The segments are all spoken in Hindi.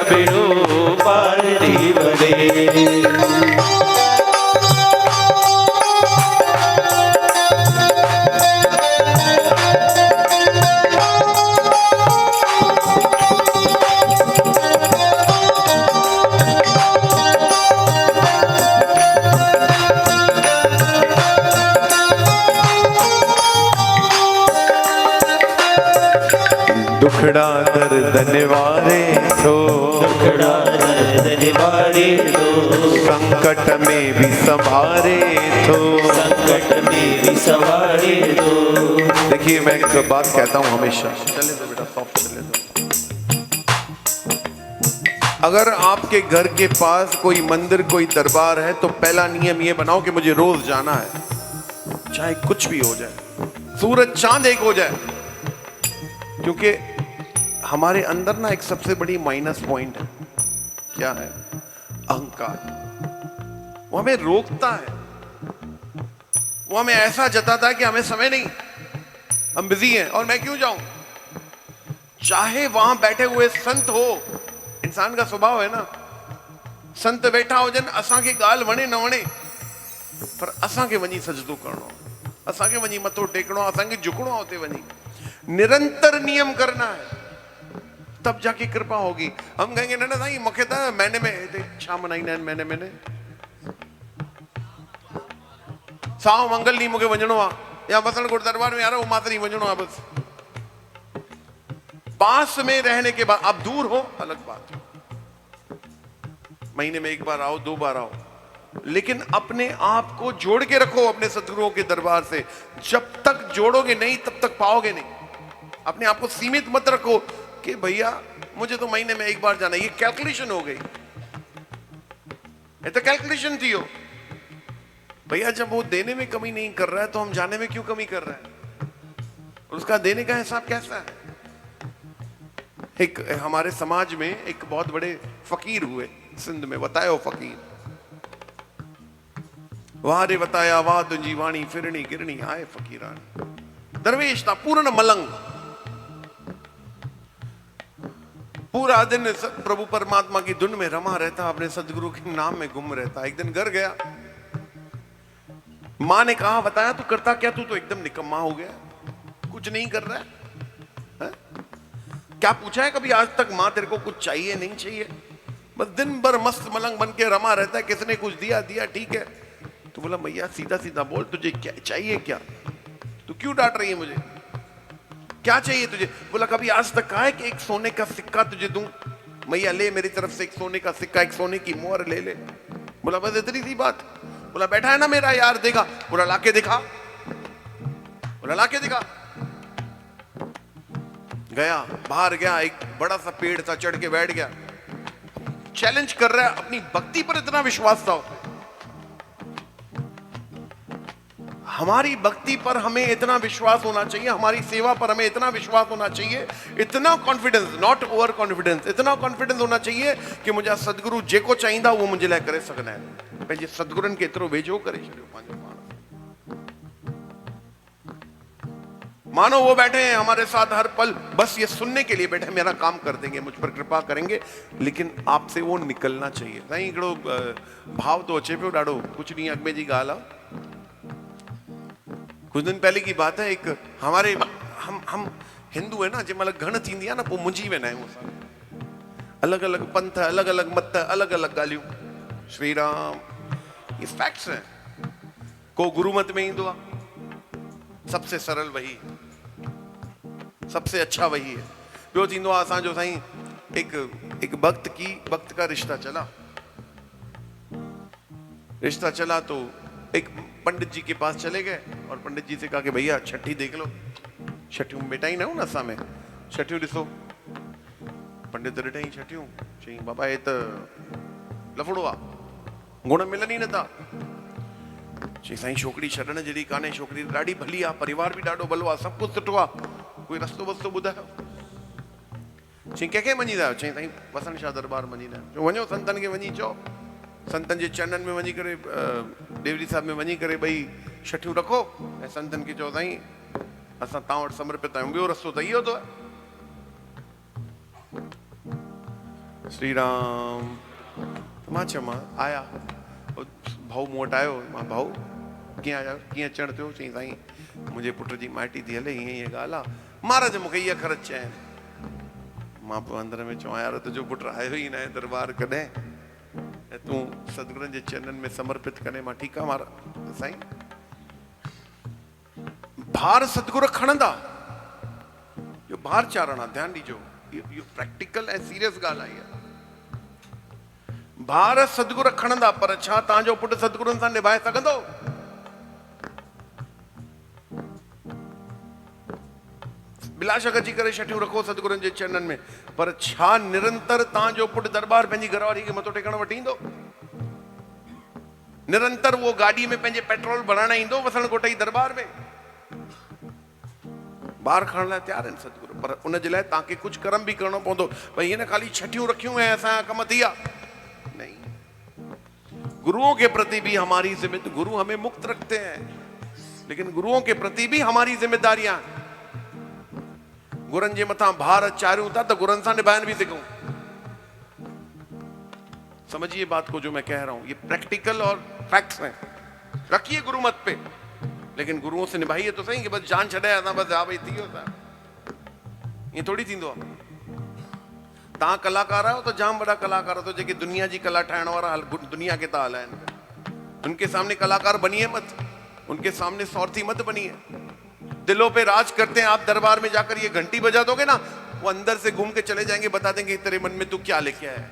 बेड़ो पार जीव दे। दुखड़ा दर्द निवारे तो, दुखड़ा दर्द निवारे तो, संकट में भी संभारे तो, संकट में भी संभारे तो। देखिए मैं एक बात कहता हूँ हमेशा, चले तो बेटा सॉफ्ट चले तो। अगर आपके घर के पास कोई मंदिर कोई दरबार है तो पहला नियम ये बनाओ कि मुझे रोज जाना है, चाहे कुछ भी हो जाए, सूरज चांद एक हो जाए। क्योंकि हमारे अंदर ना एक सबसे बड़ी माइनस पॉइंट है, क्या है? अहंकार। वो हमें रोकता है, वो हमें ऐसा जताता है कि हमें समय नहीं, हम बिजी हैं और मैं क्यों जाऊं। चाहे वहां बैठे हुए संत हो, इंसान का स्वभाव है ना, संत बैठा हो जन असा के गाल वणे न वणे, पर असा के वनी सजदो करणो, असा के वनी मथो टेकणो, असा के झुकणो होते वनी, निरंतर नियम करना है, तब जाके कृपा होगी। हम कहेंगे ना साईं मूंखे त महीने में छा मनाईंदा आहिनि, महीने महीने साओ मंगल ॾींहुं मूंखे वञिणो आहे, या वसणकोट दरबार में यार वो मातरी वञिणो आहे बस। पास में रहने के बाद आप दूर हो अलग बात, महीने में एक बार आओ, 2 बार आओ, लेकिन अपने आप को जोड़ के रखो अपने सदगुरुओं के दरबार से। जब तक जोड़ोगे नहीं तब तक पाओगे नहीं। अपने आप को सीमित मत रखो कि भैया मुझे तो महीने में एक बार जाना है, ये कैलकुलेशन हो गई, ये तो कैलकुलेशन थी हो भैया। जब वो देने में कमी नहीं कर रहा है तो हम जाने में क्यों कमी कर रहे हैं? उसका देने का हिसाब कैसा है? एक हमारे समाज में एक बहुत बड़े फकीर हुए सिंध में, बतायो फकीर, वाह रे बताया वाह तुझी वाणी फिरणी गिरणी आए फकीरानी। दरवेश था पूर्ण मलंग, पूरा दिन प्रभु परमात्मा की धुन में रमा रहता, अपने सदगुरु के नाम में गुम रहता। एक दिन घर गया, मां ने कहा बताया तू करता क्या, तू तो एकदम निकम्मा हो गया, कुछ नहीं कर रहा है? क्या पूछा है कभी आज तक मां तेरे को कुछ चाहिए नहीं चाहिए? बस दिन भर मस्त मलंग बन के रमा रहता है, किसने कुछ दिया दिया ठीक है। तो बोला भैया सीधा सीधा बोल, तुझे क्या चाहिए? क्या तू क्यों डांट रही है मुझे, क्या चाहिए तुझे? बोला कभी आज तक कहा है कि एक सोने का सिक्का तुझे दूं? मैया ले मेरी तरफ से एक सोने का सिक्का, एक सोने की मोहर ले ले। बोला बस इतनी सी बात। बोला बैठा है ना मेरा यार, देगा? बोला लाके दिखा, बोला लाके दिखा। गया, बाहर गया, एक बड़ा सा पेड़ था, चढ़ के बैठ गया, चैलेंज कर रहा है। अपनी भक्ति पर इतना विश्वास था उसे। हमारी भक्ति पर हमें इतना विश्वास होना चाहिए, हमारी सेवा पर हमें इतना विश्वास होना चाहिए, इतना कॉन्फिडेंस, नॉट ओवर कॉन्फिडेंस, इतना कॉन्फिडेंस होना चाहिए कि मुझे सदगुरु जेको चाहिंदा वो मुझे लाइ करे सघंदा आहिनि। पंहिंजे सदगुरुनि खे एतिरो वेझो करे छॾियो पंहिंजो पाण। मानो वो बैठे हैं हमारे साथ हर पल, बस ये सुनने के लिए बैठे, मेरा काम कर देंगे, मुझ पर कृपा करेंगे, लेकिन आपसे वो निकलना चाहिए। साईं हिकिड़ो भाव तो अचे पियो ॾाढो, कुछ ॾींहं अॻु में जी ॻाल्हि आहे, कुछ दिन पहले की बात है। एक हमारे हम हिंदू है ना, जंहिं महिल घण थींदी आहे न पोइ मुंझी वेंदा आहियूं असां, अलॻि अलॻि पंथ, अलॻि अलॻि मत, अलॻि अलॻि ॻाल्हियूं। श्री राम, ये फैक्ट्स हैं। को गुरु मत में ईंदो आहे, सबसे सरल वही, सबसे अच्छा वही है। ॿियो थींदो आहे असांजो साईं, एक भक्त का रिश्ता चला तो एक पंडित जी के पास चले गए और पंडित जी से कहा कि भैया छठी देख लो, छठियूं मिटाई ना हो न असां में, छठियूं ॾिसो। पंडित ॾिठई छठियूं, चई बाबा हे त लफड़ो आहे, गुण मिलनि ई नथा। चई साईं छोकिरी छॾण जहिड़ी कान्हे, छोकिरी ॾाढी भली आहे, परिवार बि ॾाढो भलो आहे, सभु कुझु सुठो आहे, कोई रस्तो वस्तो ॿुधायो। चई कंहिंखे मञींदा आहियो? चई साईं वसण शाह दरबार मञींदा आहियूं। चयो वञो संतनि खे वञी चओ, संतनि जे चरणनि में वञी करे, देवरी साहिब में वञी करे भई छठियूं रखो ऐं संतनि खे चओ साईं असां तव्हां वटि समर्पित आहियूं, ॿियो रस्तो त इहो अथव। श्री राम। मां चयो मां आया भाऊ मूं वटि आयो। मां भाऊ कीअं आया कीअं अचणु थियो? चई साईं मुंहिंजे पुट जी माइटी थी हले हीअं हीअं ॻाल्हि आहे। महाराज मूंखे इहे अखर चइनि। मां पोइ अंदर में चवां यार तुंहिंजो पुटु आयो ई न आहे दरबार कॾहिं ऐं तूं सतगुरनि जे चरणनि में समर्पित कॾहिं। मां ठीकु आहे महाराज साईं। भार सतगुरु खणंदा, इहो भार चारण आहे, ध्यानु ॾिजो, इहो प्रैक्टिकल ऐं सीरियस ॻाल्हि आहे। भार सतगुरु खणंदा, पर छा तव्हांजो पुटु सतगुरुनि सां निभाए सघंदो? बिला शक अची करे शटियूं रखो सतगुरुनि जे चरणनि में, पर छा निरंतर तव्हांजो पुटु दरबार पंहिंजी घरवारी खे मथो टेकण वठी ईंदो? निरंतर उहो गाॾी में पंहिंजे पेट्रोल भराइण ईंदो वसण कोटई दरबार में? ॿार खणण लाइ तयारु आहिनि सतगुरु, पर उन जे लाइ तव्हांखे कुझु कर्म बि करणो पवंदो। भई हीअ न खाली छटियूं रखियूं ऐं असांजा कम थी विया, नहीं। गुरुओं के प्रति भी हमारी जिम्मेदारी, गुरु हमें मुक्त रखते हैं, लेकिन गुरुओं के प्रति भी हमारी जिम्मेदारियां। गुरनि जे मथां भार चारियूं था तो गुरनि सां निभाइण भी सिखूं। समझिए बात को जो मैं कह रहा हूं, ये प्रैक्टिकल और फैक्ट्स हैं। रखिए गुरु मत पे, लेकिन गुरुओं से निभाइए तो सही कि बस जान छड़े बस हा भाई थी वियो साहब। ये थोड़ी थींदो आहे। तव्हां कलाकार आहियो तो जाम वॾा कलाकार तो जेके दुनिया जी कला ठाहिण वारा दुनिया के था हलाइनि, उनके सामने कलाकार बनिए मत, उनके सामने सौरथी मत बनिए। दिलों पे राज करते हैं। आप दरबार में जाकर ये घंटी बजा दोगे ना, वो अंदर से घूम के चले जाएंगे, बता देंगे तेरे मन में तू क्या लेके आया है।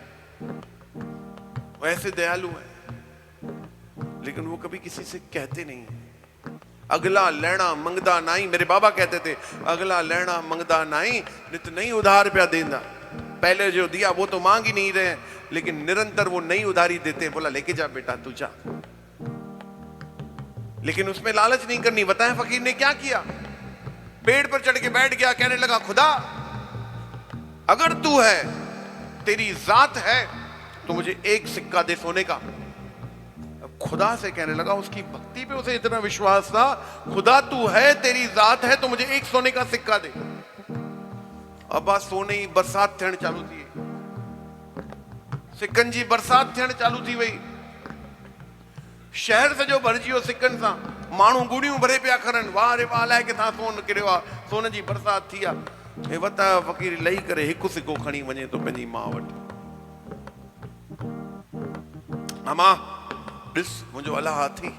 वो ऐसे दयालु है, लेकिन वो कभी किसी से कहते नहीं है। अगला लेना मंगदा नाई, मेरे बाबा कहते थे, अगला लेना मंगदा नाई, नित नई उधार पे देंदा। पहले जो दिया वो तो मांग ही नहीं रहे, लेकिन निरंतर वो नई उधारी देते हैं। बोला लेके जा बेटा तू जा, लेकिन उसमें लालच नहीं करनी। बताएं फकीर ने क्या किया? पेड़ पर चढ़ के बैठ गया, कहने लगा खुदा अगर तू है, तेरी जात है, तो मुझे एक सिक्का दे सोने का। अब खुदा से कहने लगा, उसकी भक्ति पे उसे इतना विश्वास था, खुदा तू है, तेरी जात है, तो मुझे एक सोने का सिक्का दे। अब आ सोने जी बरसात थियण चालू थी, सिक्कन जी बरसात थियण चालू थी वई। शहर सॼो भरिजी वियो सिक्कनि सां। माण्हू गुड़ियूं भरे पिया खणनि, वाह रे वाह, अलाए किथां सोन किरियो आहे, सोन जी बरसात थी आहे। हे वता फ़कीर लही करे हिकु सिक्को खणी वञे तो पंहिंजी माउ वटि। अमा ॾिस मुंहिंजो अलाह हाथी,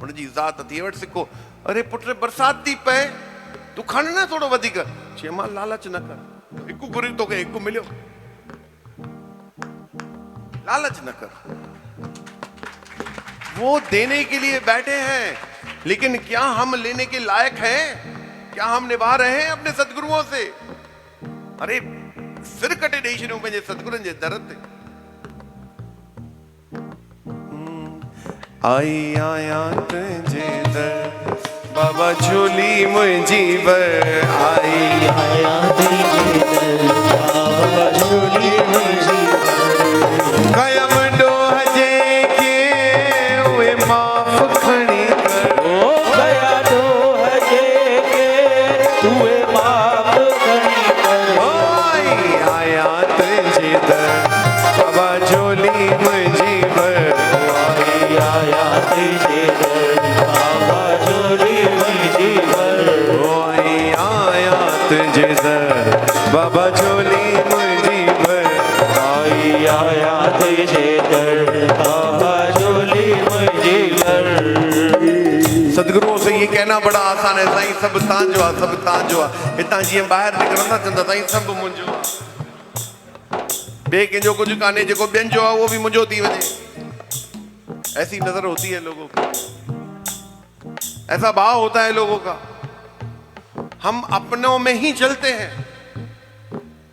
हुनजी ज़ात थी वटि सिक्को। अरे पुट बरसात थी पए, तू खण न थोड़ो वधीक। चए मां लालच न कर, हिकु घुरी तोखे हिकु मिलियो, लालच न कर। वो देने के लिए बैठे हैं, लेकिन क्या हम लेने के लायक हैं? क्या हम निभा रहे हैं अपने सतगुरुओं से? अरे सिर कटे ॾेई छॾियूं पंहिंजे सतगुरुनि जे दर ते। आई आया तुंहिंजे दर, बाबा झोली मुंहिंजी भर। आई आया तुंहिंजे दर, बाबा झोली मुंहिंजी भर। कायम ॾोह जेके उहे माफ़ खणी कर, ओ गया ॾोह जेके उहे माफ़ खणी कर। आई आया तुंहिंजे दर, बाबा झोली मुंहिंजी भर। आई आया तुंहिंजे दर, बाबा झोली मुंहिंजी भर। आई आया तुंहिंजे दर, बाबा झोली मुंहिंजी भर। आई आया तुंहिंजे दर, बाबा झोली मुंहिंजी भर। सतगुरुओं से ये कहना बड़ा आसान है, साईं सब तव्हांजो आहे, सब तव्हांजो आहे। हितां जीअं ॿाहिरि निकिरंदा चवंदा साईं सब मुंहिंजो आहे, ॿिए कंहिंजो कुझु कान्हे, जेको ॿियनि जो आहे उहो बि मुंहिंजो थी वञे। ऐसी नजर होती है लोगों की, ऐसा भाव होता है लोगों का। हम अपनों में ही जलते हैं,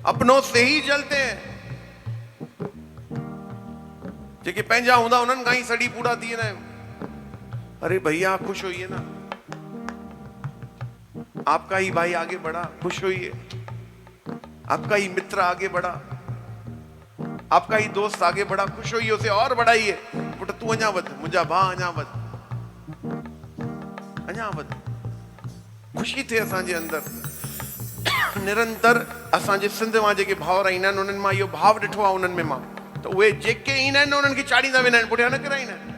अपनों से ही जलते हैं। जेके पंहिंजा हूंदा उन्हनि खां ही सड़ी पूरा थी वेंदा आहियूं। अरे भैया खुश होइए ना, आपका ही भाई आगे बढ़ा, खुश होइए। आपका ही मित्र आगे बढ़ा, आपका ही दोस्त आगे बढ़ा, खुश होइए, उसे और बढ़ाइए। पुट तू अञा वध, मुंहिंजा भाउ अञा वध, अञा वध, खुशी थे असांजे अंदर। निरंतर असांजे सिंध मां जेके भावर ईंदा आहिनि उन्हनि मां इहो भाव ॾिठो आहे उन्हनि में मां, त उहे जेके ईंदा आहिनि उन्हनि खे चाढ़ींदा वेंदा आहिनि, पुठियां न किराईंदा आहिनि।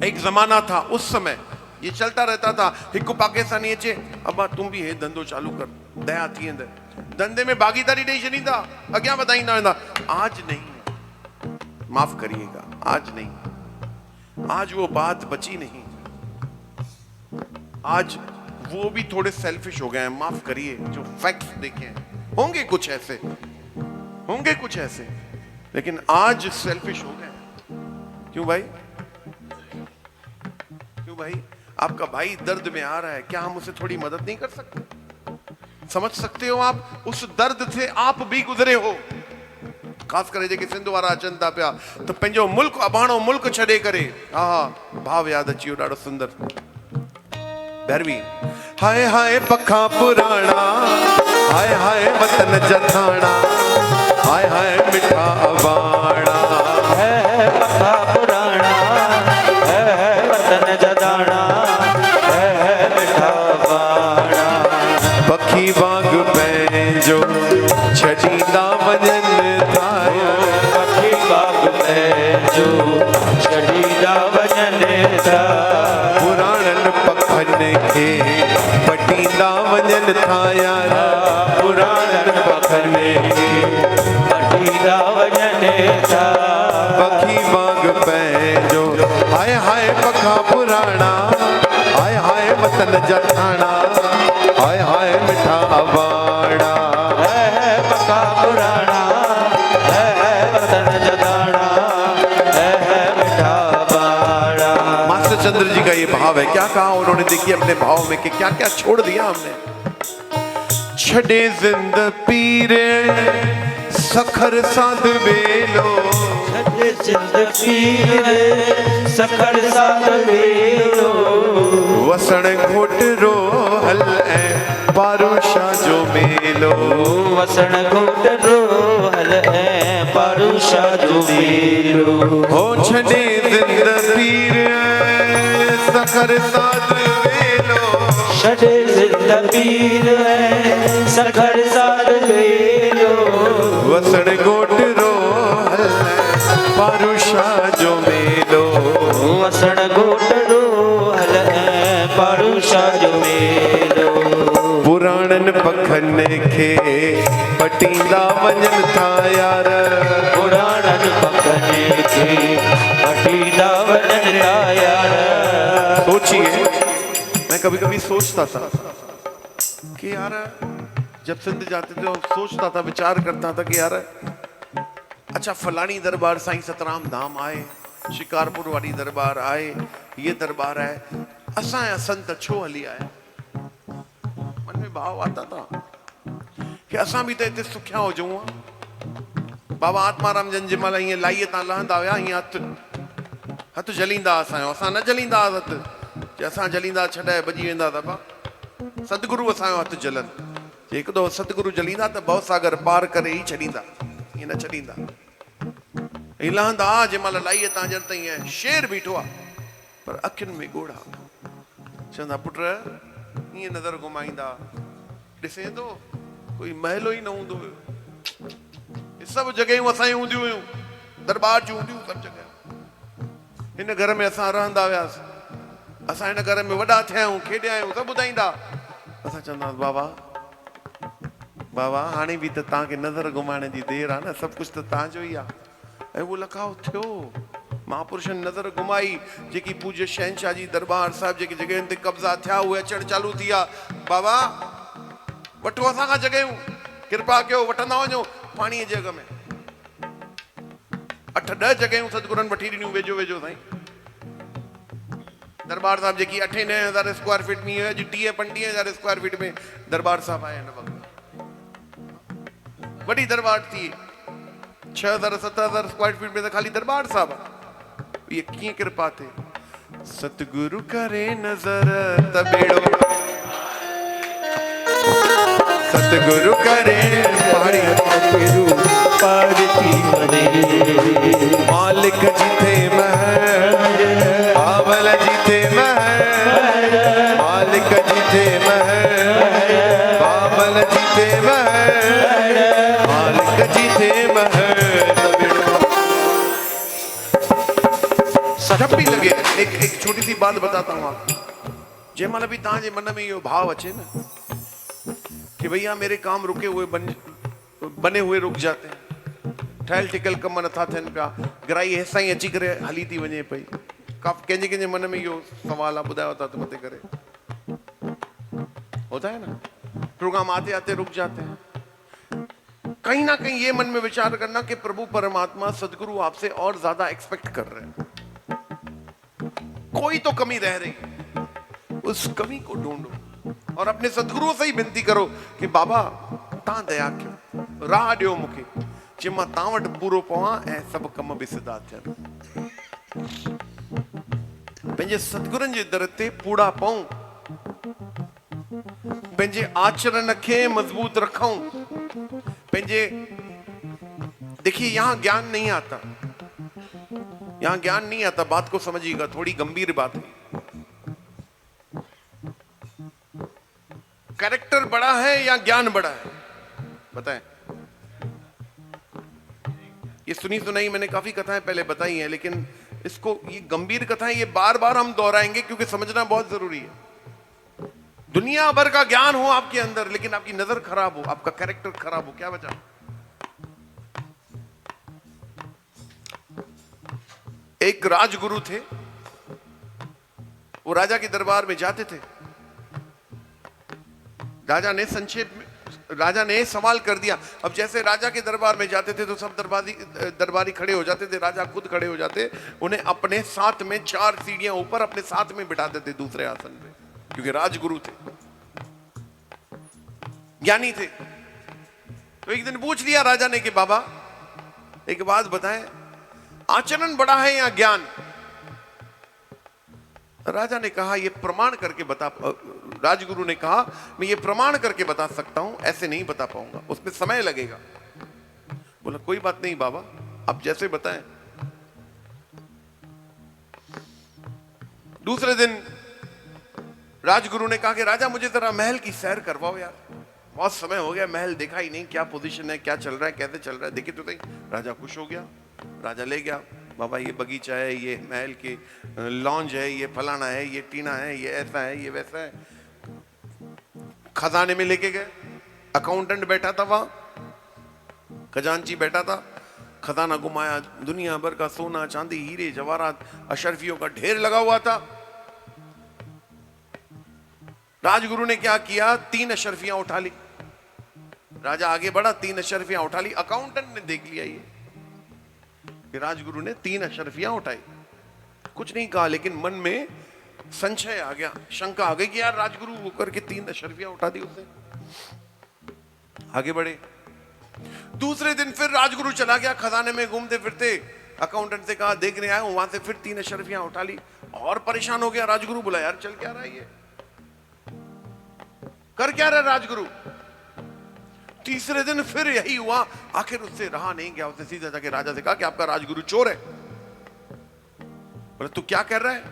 एक जमाना था, उस समय ये चलता रहता था, हिकु पाकिस्तानी अचे, अब्बा तुम भी हे धंधो चालू कर, दया थी वेंदे, धंधे में भागीदारी ॾेई छॾींदा, अॻियां वधाईंदा वेंदा। आज नहीं, माफ करिएगा, आज नहीं, आज वो बात बची नहीं। आज वो भी थोड़े सेल्फिश हो गए हैं, माफ करिए, जो फैक्ट्स देखे हैं। होंगे कुछ ऐसे, लेकिन आज सेल्फिश हो गए। क्यों भाई? आपका भाई दर्द में आ रहा है, क्या हम उसे थोड़ी मदद नहीं कर सकते? समझ सकते हो आप, उस दर्द से आप भी गुजरे हो। खास करे जेके सिंध वारा अचनि था पिया, तो पंहिंजो मुल्क, अबाणो मुल्क छॾे करे, हा भाव यादि अची वियो ॾाढो सुंदर। भैरवी, हाय हाय पखा पुराणा, हाय हाय वतन जथाणा, हाय हाय मिठा अबाणा, है पखा पुराणा, है वतन जथाणा, है मिठा अबाणा। पखी बाग पंहिंजो छॾींदा वञनि था, पखी बाग पंहिंजो छॾींदा वञनि था, पुराणनि पखनि खे पटींदा वञनि था यार, पुराणनि पखनि खे पटींदा वञनि था। पखी बाग पंहिंजो, हाय हाय पखा पुराणा, हाय हाय वतन जथाणा, हाय हाय मिठा अबाणा, है पखा पुराणा, है वतन जथाणा, है मिठा अबाणा। मास्टर चंद्र जी का ये भाव है। क्या कहा उन्होंने? देखिए अपने भाव में कि क्या क्या छोड़ दिया हमने। छड़े जिंद पीरे सखर साध बेलो, छड़े जिंद पीरे सखर साध बेलो, वसण घोट रो हल ऐं पारुषा जो मेलो, वसण घोट रो हल ऐं पारुषा जो मेलो। हो छड़े जिंद पीरे सखर साध बेलो, छड़े जिंद पीरे सखर साध बेलो, वसण घोट रो हल पारुषा जो मेलो, वसण घोट रो हल ऐं पारुषा जो मेलो। पुराणनि पखनि खे पटींदा वञनि था यार, पुराणनि पखनि खे पटींदा वञनि था यार। सोचिए, मैं कभी कभी सोचता था कि यार जब सिंध जाते थे और सोचता था, विचार करता था कि यार अच्छा फलानी दरबार साईं सतराम धाम आए, शिकारपुर वाली दरबार आए, ये दरबार है, असांजा संत छो हली आया। मन में भाव आता था कि असां भी तो इतने सुखिया हो जाऊं। बाबा आत्माराम जन जे महिल ईअं लाईअ तां लहंदा हुया, हीअं हथ जलींदा असांजो, असां न जलींदा हथ, जे असां जलींदा छॾाए भॼी वेंदा था बा। सतगुरु असांजो हथ जलनि, जे हिकु दफ़ो सतगुरु जलींदा त भवसागर पार करे ई छॾींदा, ईअं न छॾींदा। ही लहंदा जे महिल लाईअ तां ॼण त ईअं शेर बीठो आहे, पर अखियुनि में ॻोढ़ा। चवंदा पुट ईअं नज़र घुमाईंदा, ॾिसे थो कोई महलो ई न हूंदो हुयो, हे सभु जॻहियूं असांजी हूंदियूं हुयूं, दरबार जूं हूंदियूं सभु जॻह। हिन घर में असां रहंदा हुआसीं, असां हिन घर में वॾा थिया आहियूं, खेॾिया आहियूं, सभु ॿुधाईंदा। असां चवंदा बाबा बाबा हाणे बि त तव्हांखे नज़र घुमाइण जी देरि आहे न, सभु कुझु त तव्हांजो ई आहे। ऐं उहो लखाओ थियो, महापुरुषनि नज़र घुमाई, जेकी पूज्य शहनशाह जी दरबार साहिब जेकी जॻहियुनि ते कब्ज़ा थिया उहे अचणु चालू थी विया। बाबा वठो असां खां जॻहियूं, कृपा कयो, वठंदा वञो। पाणीअ जी अॻ में 8-10 जॻहियूं सतगुरनि वठी ॾिनियूं वेझो वेझो साईं। दरबार साहिब जेकी 8-9 स्क्वायर फीट में, अॼु 30-35 स्क्वायर फीट में दरबार साहिब आया आहिनि। वॾी दरबार थी 6,000-7,000 स्क्वायर फीट में त खाली दरबार साहिब आहे। ये कीअं कृपा थे, सतगुरु करे नज़र त बेड़ो, सतगुरु करे पाड़ी पार थी वञे। मालिक जिथे महर, आवल जिथे महर, मालिक जिथे महर, थे महल बिड़वा। जब भी लगे, एक छोटी सी बात बताता हूं आपको। जयमाल भी ताजे मन में यो भाव अचे ना कि भैया मेरे काम रुके हुए बने हुए रुक जाते हैं, ठहल टिकल कम नथा थियनि पिया, ग्राही हेसां ई अची करे हली थी वञे पई। कंहिंजे कंहिंजे मन में इहो सवाल आहे, ॿुधायो था त मथे करे होता है ना। प्रोग्राम आते आते रुक जाते हैं। कहीं ना कहीं ये मन में विचार करना कि प्रभु परमात्मा सदगुरु आपसे और ज्यादा एक्सपेक्ट कर रहे हैं, कोई तो कमी रह रही है, उस कमी को ढूंढो और अपने सदगुरुओं से ही विनती करो कि बाबा तां दया कयो, राह ॾियो मूंखे जे मां तां वटि पूरो पवां ऐं सभु कम बि सिधा थियनि। पंहिंजे सदगुरनि जे दर ते पूरा पऊं, पंहिंजे आचरण खे मजबूत रखूं। पंहिंजे देखिए यहां ज्ञान नहीं आता, यहां ज्ञान नहीं आता, बात को समझिएगा, थोड़ी गंभीर बात है। कैरेक्टर बड़ा है या ज्ञान बड़ा है, बताएं। ये सुनी सुनाई मैंने काफी कथाएं पहले बताई हैं, लेकिन इसको, ये गंभीर कथाएं ये बार बार हम दोहराएंगे क्योंकि समझना बहुत जरूरी है। दुनिया भर का ज्ञान हो आपके अंदर लेकिन आपकी नजर खराब हो, आपका कैरेक्टर खराब हो, क्या बचा? एक राजगुरु थे, वो राजा के दरबार में जाते थे। राजा ने सवाल कर दिया। अब जैसे राजा के दरबार में जाते थे तो सब दरबारी खड़े हो जाते थे, राजा खुद खड़े हो जाते, उन्हें अपने साथ में 4 सीढ़ियां ऊपर अपने साथ में बिठाते थे दूसरे आसन पे, क्योंकि राजगुरु थे, ज्ञानी थे। तो एक दिन पूछ लिया राजा ने कि बाबा एक बात बताएं, आचरण बड़ा है या ज्ञान? राजा ने कहा ये प्रमाण करके बता, राजगुरु ने कहा मैं ये प्रमाण करके बता सकता हूं, ऐसे नहीं बता पाऊंगा, उसमें समय लगेगा। बोला कोई बात नहीं बाबा, आप जैसे बताएं। दूसरे दिन राजगुरु ने कहा कि राजा मुझे जरा महल की सैर करवाओ यार, बहुत समय हो गया महल देखा ही नहीं, क्या पोजीशन है, क्या चल रहा है, कैसे चल रहा है, देखिए तो सही। राजा खुश हो गया, राजा ले गया, बाबा ये बगीचा है, ये महल के लॉन्ज है, ये फलाना है, ये टीना है, ये ऐसा है, ये वैसा है। खजाने में लेके गए, अकाउंटेंट बैठा था वहां, खजांची बैठा था, खजाना घुमाया, दुनिया भर का सोना चांदी हीरे जवाहरात अशरफियों का ढेर लगा हुआ था। राजगुरु ने क्या किया, 3 अशरफियां उठा ली। राजा आगे बढ़ा, 3 अशरफियां उठा ली। अकाउंटेंट ने देख लिया ये कि राजगुरु ने 3 अशरफियां उठाई, कुछ नहीं कहा, लेकिन मन में संशय आ गया, शंका आ गई कि यार राजगुरु होकर के 3 अशरफियां उठा दी उसने। आगे बढ़े, दूसरे दिन फिर राजगुरु चला गया, खजाने में घूमते फिरते अकाउंटेंट से कहा देखने आया हूं, वहां से फिर 3 अशरफियां उठा ली। और परेशान हो गया राजगुरु, बोला यार चल क्या रहा है ये, कर क्या रहा राजगुरु? तीसरे दिन फिर यही हुआ, आखिर उससे रहा नहीं गया, उसने सीधा जाके राजा से कहा कि आपका राजगुरु चोर है। बोला तू क्या कर रहा है?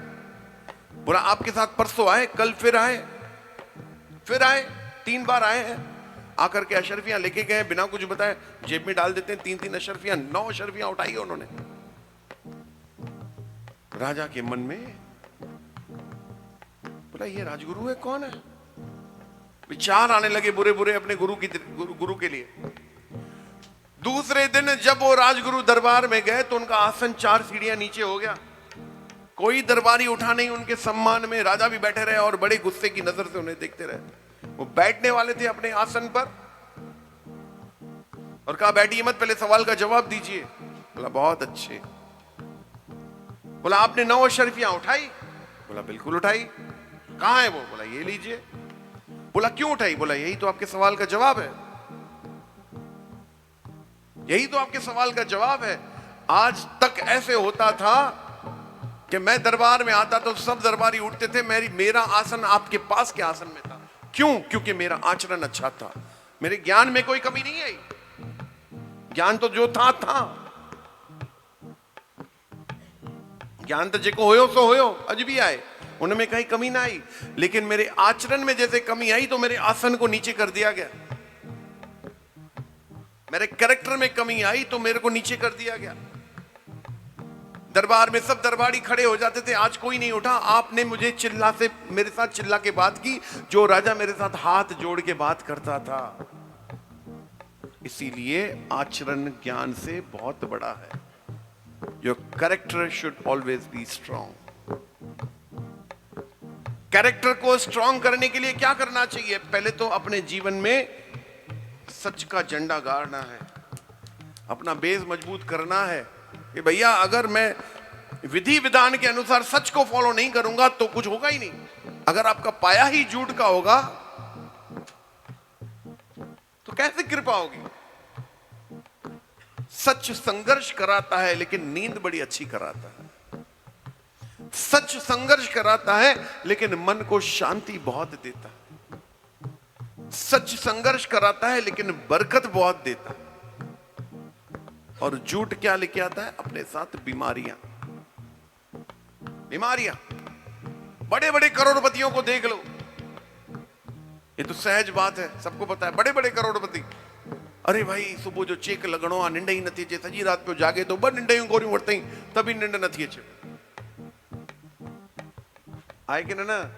बोला आपके साथ परसों आए, कल फिर आए, 3 बार आए हैं, आकर के अशरफियां लेके गए बिना कुछ बताए, जेब में डाल देते हैं 3-3 अशरफियां, 9 अशरफियां उठाई उन्होंने। राजा के मन में बोला ये राजगुरु है, कौन है? विचार आने लगे बुरे बुरे अपने गुरु के लिए। दूसरे दिन जब वो राजगुरु दरबार में गए तो उनका आसन 4 सीढ़ियां नीचे हो गया, कोई दरबारी उठा नहीं उनके सम्मान में। राजा भी बैठे रहे और बड़े गुस्से की नजर से उन्हें देखते रहे। वो बैठने वाले थे अपने आसन पर और कहा बैठिए मत, पहले सवाल का जवाब दीजिए। बोला बहुत अच्छे। बोला आपने 9 अशरफियां उठाई? बोला बिल्कुल उठाई। कहां है वो? बोला ये लीजिए। बोला क्यों उठाई? बोला यही तो आपके सवाल का जवाब है, यही तो आपके सवाल का जवाब है। आज तक ऐसे होता था कि मैं दरबार में आता तो सब दरबारी उठते थे, मेरा आसन आपके पास के आसन में था। क्यों? क्योंकि मेरा आचरण अच्छा था, मेरे ज्ञान में कोई कमी नहीं आई, ज्ञान तो जो था ज्ञान तो जेको होयो सो होयो, अज भी आए, उनमें कहीं कमी ना आई। लेकिन मेरे आचरण में जैसे कमी आई तो मेरे आसन को नीचे कर दिया गया। मेरे कैरेक्टर में कमी आई तो मेरे को नीचे कर दिया गया। दरबार में सब दरबारी खड़े हो जाते थे, आज कोई नहीं उठा। आपने मुझे मेरे साथ चिल्ला के बात की, जो राजा मेरे साथ हाथ जोड़ के बात करता था। इसीलिए आचरण ज्ञान से बहुत बड़ा है। Your character should always be strong. Character को स्ट्रॉन्ग करने के लिए क्या करना चाहिए? पहले तो अपने जीवन में सच का झंडा गाड़ना है, अपना बेस मजबूत करना है कि भैया अगर मैं विधि विधान के अनुसार सच को फॉलो नहीं करूंगा तो कुछ होगा ही नहीं। अगर आपका पाया ही झूठ का होगा तो कैसे कृपा होगी? सच संघर्ष कराता है लेकिन नींद बड़ी अच्छी कराता है। सच संघर्ष कराता है लेकिन मन को शांति बहुत देता है। सच संघर्ष कराता है लेकिन बरकत बहुत देता है। और झूठ क्या लेके आता है? अपने साथ बीमारियां। बीमारियां बड़े बड़े करोड़पतियों को देख लो, ये तो सहज बात है, सबको पता है। बड़े बड़े करोड़पति, अरे भाई सुबह जो चेक लगणो आ निंड ही नथी अचे, सजी रात पे जागे तो ब निंडयूं गोरियूं वरतई तभी निंड नथी अचे। आहे कि न?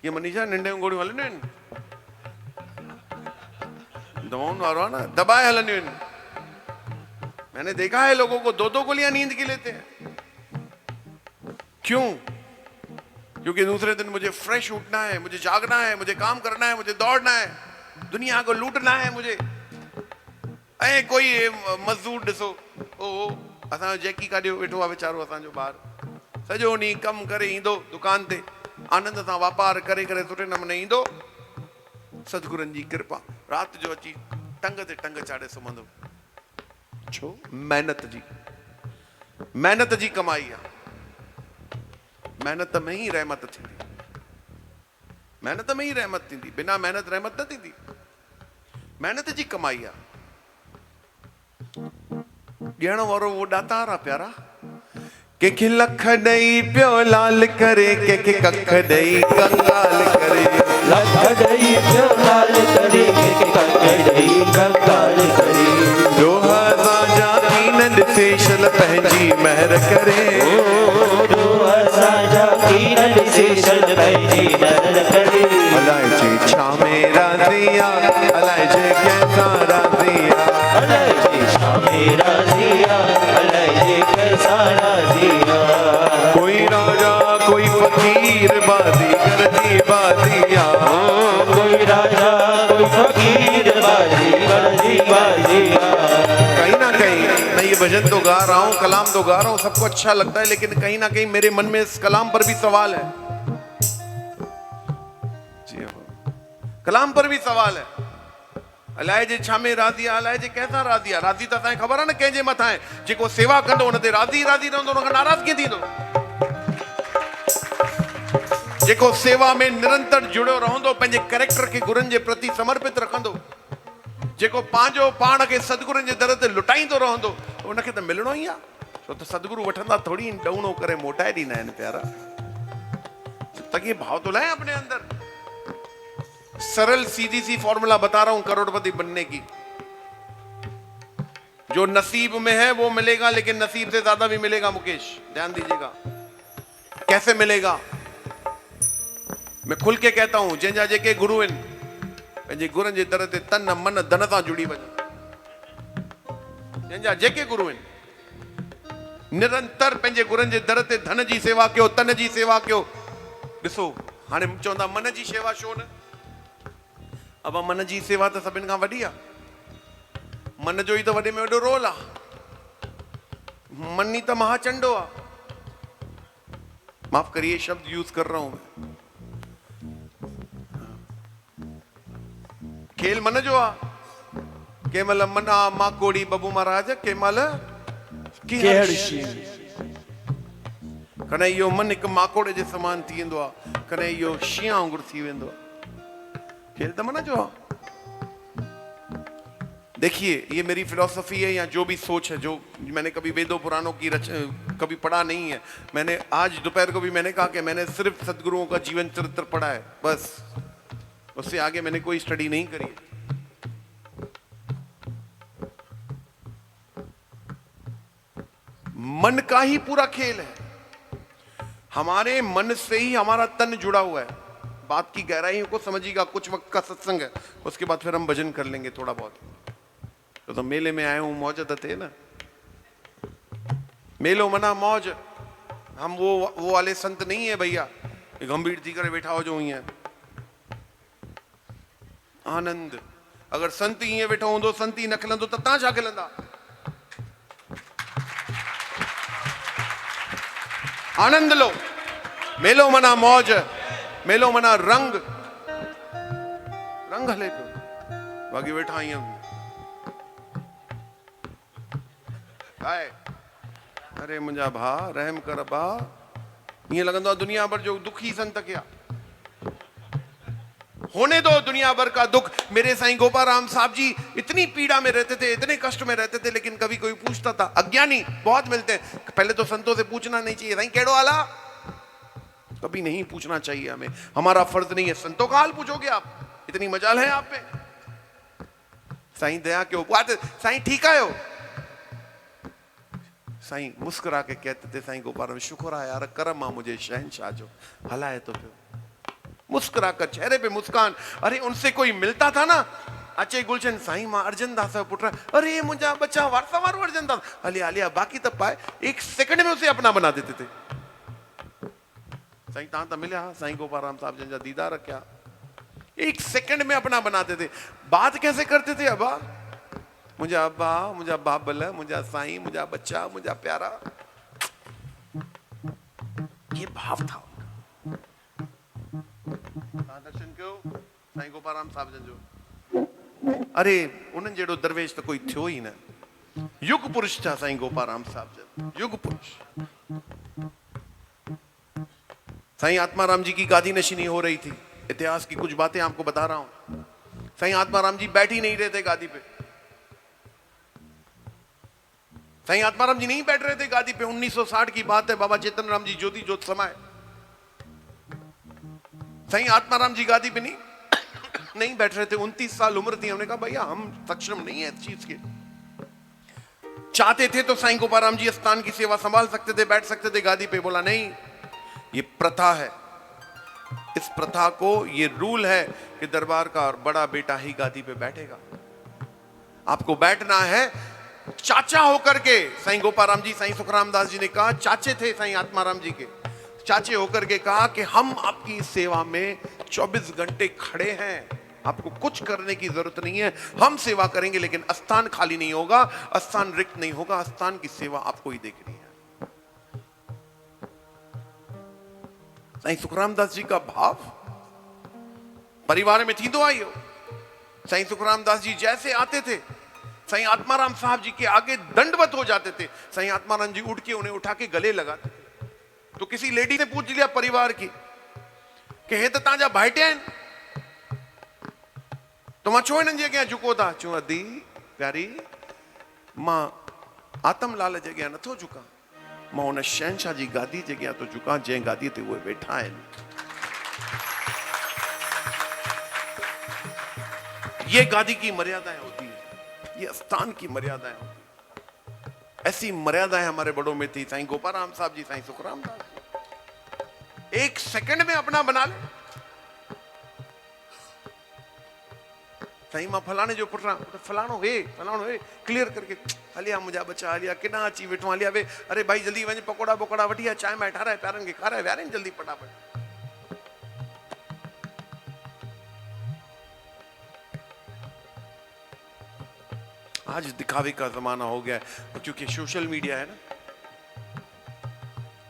ये मनीषा निंडयूं गोरियूं हलंदियूं आहिनि, दवाउनि वारो आहे न, दबाए हलंदियूं आहिनि। मैंने देखा है लोगों को 2-2 गोलियां नींद की लेते हैं। क्यों? क्योंकि दूसरे दिन मुझे फ्रेश उठना है, मुझे जागना है, मुझे काम करना है, मुझे दौड़ना है, दुनिया को लूटना है मुझे। ऐं कोई मजदूर ॾिसो, ओ असांजो जैकी काॾे वेठो आहे वीचारो, असांजो ॿार सॼो ॾींहुं कमु करे ईंदो दुकान ते, आनंद सां वापार करे करे सुठे नमूने ईंदो। सतगुरनि जी कृपा, राति जो अची टंग ते टंग चाढ़े सुम्हंदो। छो? मेहनत जी कमाई आहे। मेहनत में ही रहमत थींदी, मेहनत में ही रहमत थींदी, बिना मेहनत रहमत न थींदी। मेहनत जी कमाई आहे। ॾियण वारो वो दातार आहे प्यारा। कंहिंखे लख ॾेई पियो लाल करे, कंहिंखे कख ॾेई कंगाल करे। लख ॾेई पियो लाल करे, कंहिंखे कख ॾेई कंगाल करे। ॾोह असांजा कीन ॾिसे शल पंहिंजी महर करे। ॾोह असांजा कीन ॾिसे शल पंहिंजी महर करे। अलाए जे छा में राज़ी आहे, अलाए जे कंहिंसां राज़ी आहे, अलाए जे छा में राज़ी आहे, अलाए जे कंहिंसां राज़ी आहे। कोई राजा कोई फकीर बाज़ीगर जी बाज़ी आहे। कोई राजा कोई फकीर बाज़ीगर जी बाज़ी आहे। कहीं ना कहीं मैं ये भजन तो गा रहा हूँ, कलाम तो गा रहा हूँ, सबको अच्छा लगता है, लेकिन कहीं ना कहीं मेरे मन में इस कलाम पर भी सवाल है। जी हाँ, कलाम पर भी सवाल है। अलाए जे छा में राज़ी आहे, अलाए जे कंहिंसां राज़ी आहे। राज़ी त असांखे ख़बर आहे न कंहिंजे मथां आहे। जेको सेवा कंदो हुन ते राज़ी राज़ी रहंदो, हुनखां नाराज़ कीअं थींदो? जेको सेवा में निरंतर जुड़ियो रहंदो, पंहिंजे कैरेक्टर खे गुरुनि जे प्रति समर्पित रखंदो, जेको पंहिंजो पाण खे सतगुरुनि जे दर ते लुटाईंदो रहंदो, उनखे त मिलणो ई आहे। छो त सतगुरु वठंदा थोड़ी ॾौणो करे मोटाए ॾींदा आहिनि प्यारा। तक ये भाव तो लाए अपने अंदर। सरल सीधी सी फॉर्मूला बता रहा हूं करोड़पति बनने की। जो नसीब में है वो मिलेगा, लेकिन नसीब से ज्यादा भी मिलेगा। मुकेश ध्यान दीजिएगा, कैसे मिलेगा? मैं खुल के कहता हूं, जंहिंजा जेके गुरु आहिनि, पंहिंजे गुरुनि जे दर ते तन मन धन सां जुड़ी वञो। जंहिंजा जेके गुरु आहिनि, निरंतर पंहिंजे गुरुनि जे दर ते धन जी सेवा कयो, तन जी सेवा कयो। ॾिसो हाणे चवंदा मन जी सेवा छो न? अब मन जी सेवा त सभिनि खां वॾी आहे। मन जो ही तो वॾे में वॾो रोल आहे। मन ही तो महाचंडो आहे। माफ करिए शब्द यूज कर रहा हूं मैं। खेल मन जो आहे। केमल मना मां कोड़ी बबू महाराज, केमल कॾहिं इहो मन हिकु माकोड़े जे समान थी वेंदो आहे, कॾहिं इहो शींहं वांगुरु थी वेंदो आहे। खेल त मन जो आहे। देखिए ये मेरी फिलॉसफी है या जो भी सोच है, जो मैंने कभी वेदों पुराणों की कभी पढ़ा नहीं है। मैंने आज दोपहर को भी मैंने कहा कि मैंने सिर्फ सदगुरुओं का जीवन चरित्र पढ़ा है, बस। उससे आगे मैंने कोई स्टडी नहीं करी। मन का ही पूरा खेल है। हमारे मन से ही हमारा तन जुड़ा हुआ है। बात की गहराई को समझिएगा। कुछ वक्त का सत्संग है, उसके बाद फिर हम भजन कर लेंगे थोड़ा बहुत। तो मेले में आए हूं, मौज थे ना, मेलो मना मौज। हम वो वाले संत नहीं है भैया, गंभीर थी करे बैठा हो जो ही है। आनंद अगर संत ही बैठा हूं, संत ही न खिलंदो तो ता छा खिलंदा। आनंद लो। मेलो मना मौज, मेलो मना रंग। रंग हले पियो, बाक़ी वेठा आहियूं हाय। अरे मुंहिंजा भाउ रहम कर बा। ईअं लॻंदो आहे दुनिया भर जो दुखी संत क्या होने दो। दुनिया भर का दुख। मेरे साईं गोपाराम साहब जी इतनी पीड़ा में रहते थे, इतने कष्ट में रहते थे, लेकिन कभी कोई पूछता था। अज्ञानी बहुत मिलते हैं। पहले तो संतों से पूछना नहीं चाहिए, साईं केड़ो आला, कभी नहीं पूछना चाहिए हमें। हमारा फर्ज नहीं है। संतों का हाल पूछोगे आप, इतनी मजाल है आप पे। साईं दया के उपवास, साईं ठीक आयो। साईं मुस्कुरा के कहते थे, साईं गोपाराम शुक्र है यार, करम आ मुझे शहनशाह जो हलाए तो पियो। मुस्कुरा कर, चेहरे पे मुस्कान। अरे उनसे कोई मिलता था ना, अचे गुलशन, साईं मां अर्जन दास जो पुट, अरे मुंहिंजा बच्चा वारसा वारो अर्जन दास, हलिया हलिया, बाकी तो पाए। एक सेकंड में उसे अपना बना देते थे। साईं तहां तो मिलिया, साईं गोपाराम साहब जिन जा दीदार रखिया, एक सेकंड में अपना बनाते थे। बात कैसे करते थे अब्बा, मुझा अब्बा, मुझा बाबल, मुझा साईं, मुझा बच्चा, मुझा प्यारा। ये भाव था। दर्शन कयो साईं गोपाराम साहब जन जो। अरे उन्हनि जहिड़ो दरवेश तो कोई थियो ही न। युग पुरुष था साईं गोपाराम साहब जन, युग पुरुष। साईं आत्माराम जी की गादी नशीनी हो रही थी। इतिहास की कुछ बातें आपको बता रहा हूं। साईं आत्माराम जी बैठ ही नहीं रहे थे गादी पे। साईं आत्माराम जी नहीं बैठ रहे थे गादी पे। 1960 की बात है। बाबा चेतन राम जी ज्योति ज्योत समाये। साईं आत्माराम जी गादी पे नहीं बैठ रहे थे। 29 साल उम्र थी। हमने कहा भैया हम सक्षम नहीं है इस चीज के। चाहते थे तो साईं गोपाराम जी स्थान की सेवा संभाल सकते थे, बैठ सकते थे गादी पे। बोला नहीं, ये प्रथा है। इस प्रथा को, ये रूल है कि दरबार का और बड़ा बेटा ही गादी पे बैठेगा। आपको बैठना है चाचा होकर के। साईं गोपाराम जी, साईं सुखराम दास जी ने कहा, चाचे थे साईं आत्माराम जी के, चाचे होकर के कहा कि हम आपकी सेवा में 24 घंटे खड़े हैं, आपको कुछ करने की जरूरत नहीं है, हम सेवा करेंगे, लेकिन स्थान खाली नहीं होगा, स्थान रिक्त नहीं होगा, स्थान की सेवा आपको ही देखनी है। साईं सुखराम दास जी का भाव परिवार में थी तो आइयो। साईं सुखराम दास जी जैसे आते थे, साईं आत्माराम साहब जी के आगे दंडवत हो जाते थे। साईं आत्माराम जी उठ के उन्हें उठा के गले लगाते थे। तो किसी लेडी ने पूछ लिया परिवार की कि हे तो ताजा भाइटे आहिनि, तो मां छो इन्हनि जे अॻियां झुको था? चूं अदी प्यारी, मां आतमलाल जे अॻियां नथो झुकां, मां उन शहनशाह जी गादी जे अॻियां थो झुकां जंहिं गादी ते उहे वेठा आहिनि। ये गादी की मर्यादाएं होती है, ये स्थान की मर्यादाएं होती है। ऐसी मर्यादाएं हमारे बड़ों में थी। साईं गोपाराम साहब जी, साईं सुखराम दास जी एक सेकंड में अपना बना ले। साईं मां फलाने जो पुट फलाणो हे क्लियर करके हलिया मुंहिंजा बच्चा, हलिया किना अची वेठो, हलिया वे, अरे भाई जल्दी वञ, पकोड़ा बकोड़ा वठी आ, चांहि मां ठाराए, प्यारनि खे खाराए, वियारे जल्दी फटाफट। आज दिखावे का जमाना हो गया है, क्योंकि सोशल मीडिया है ना।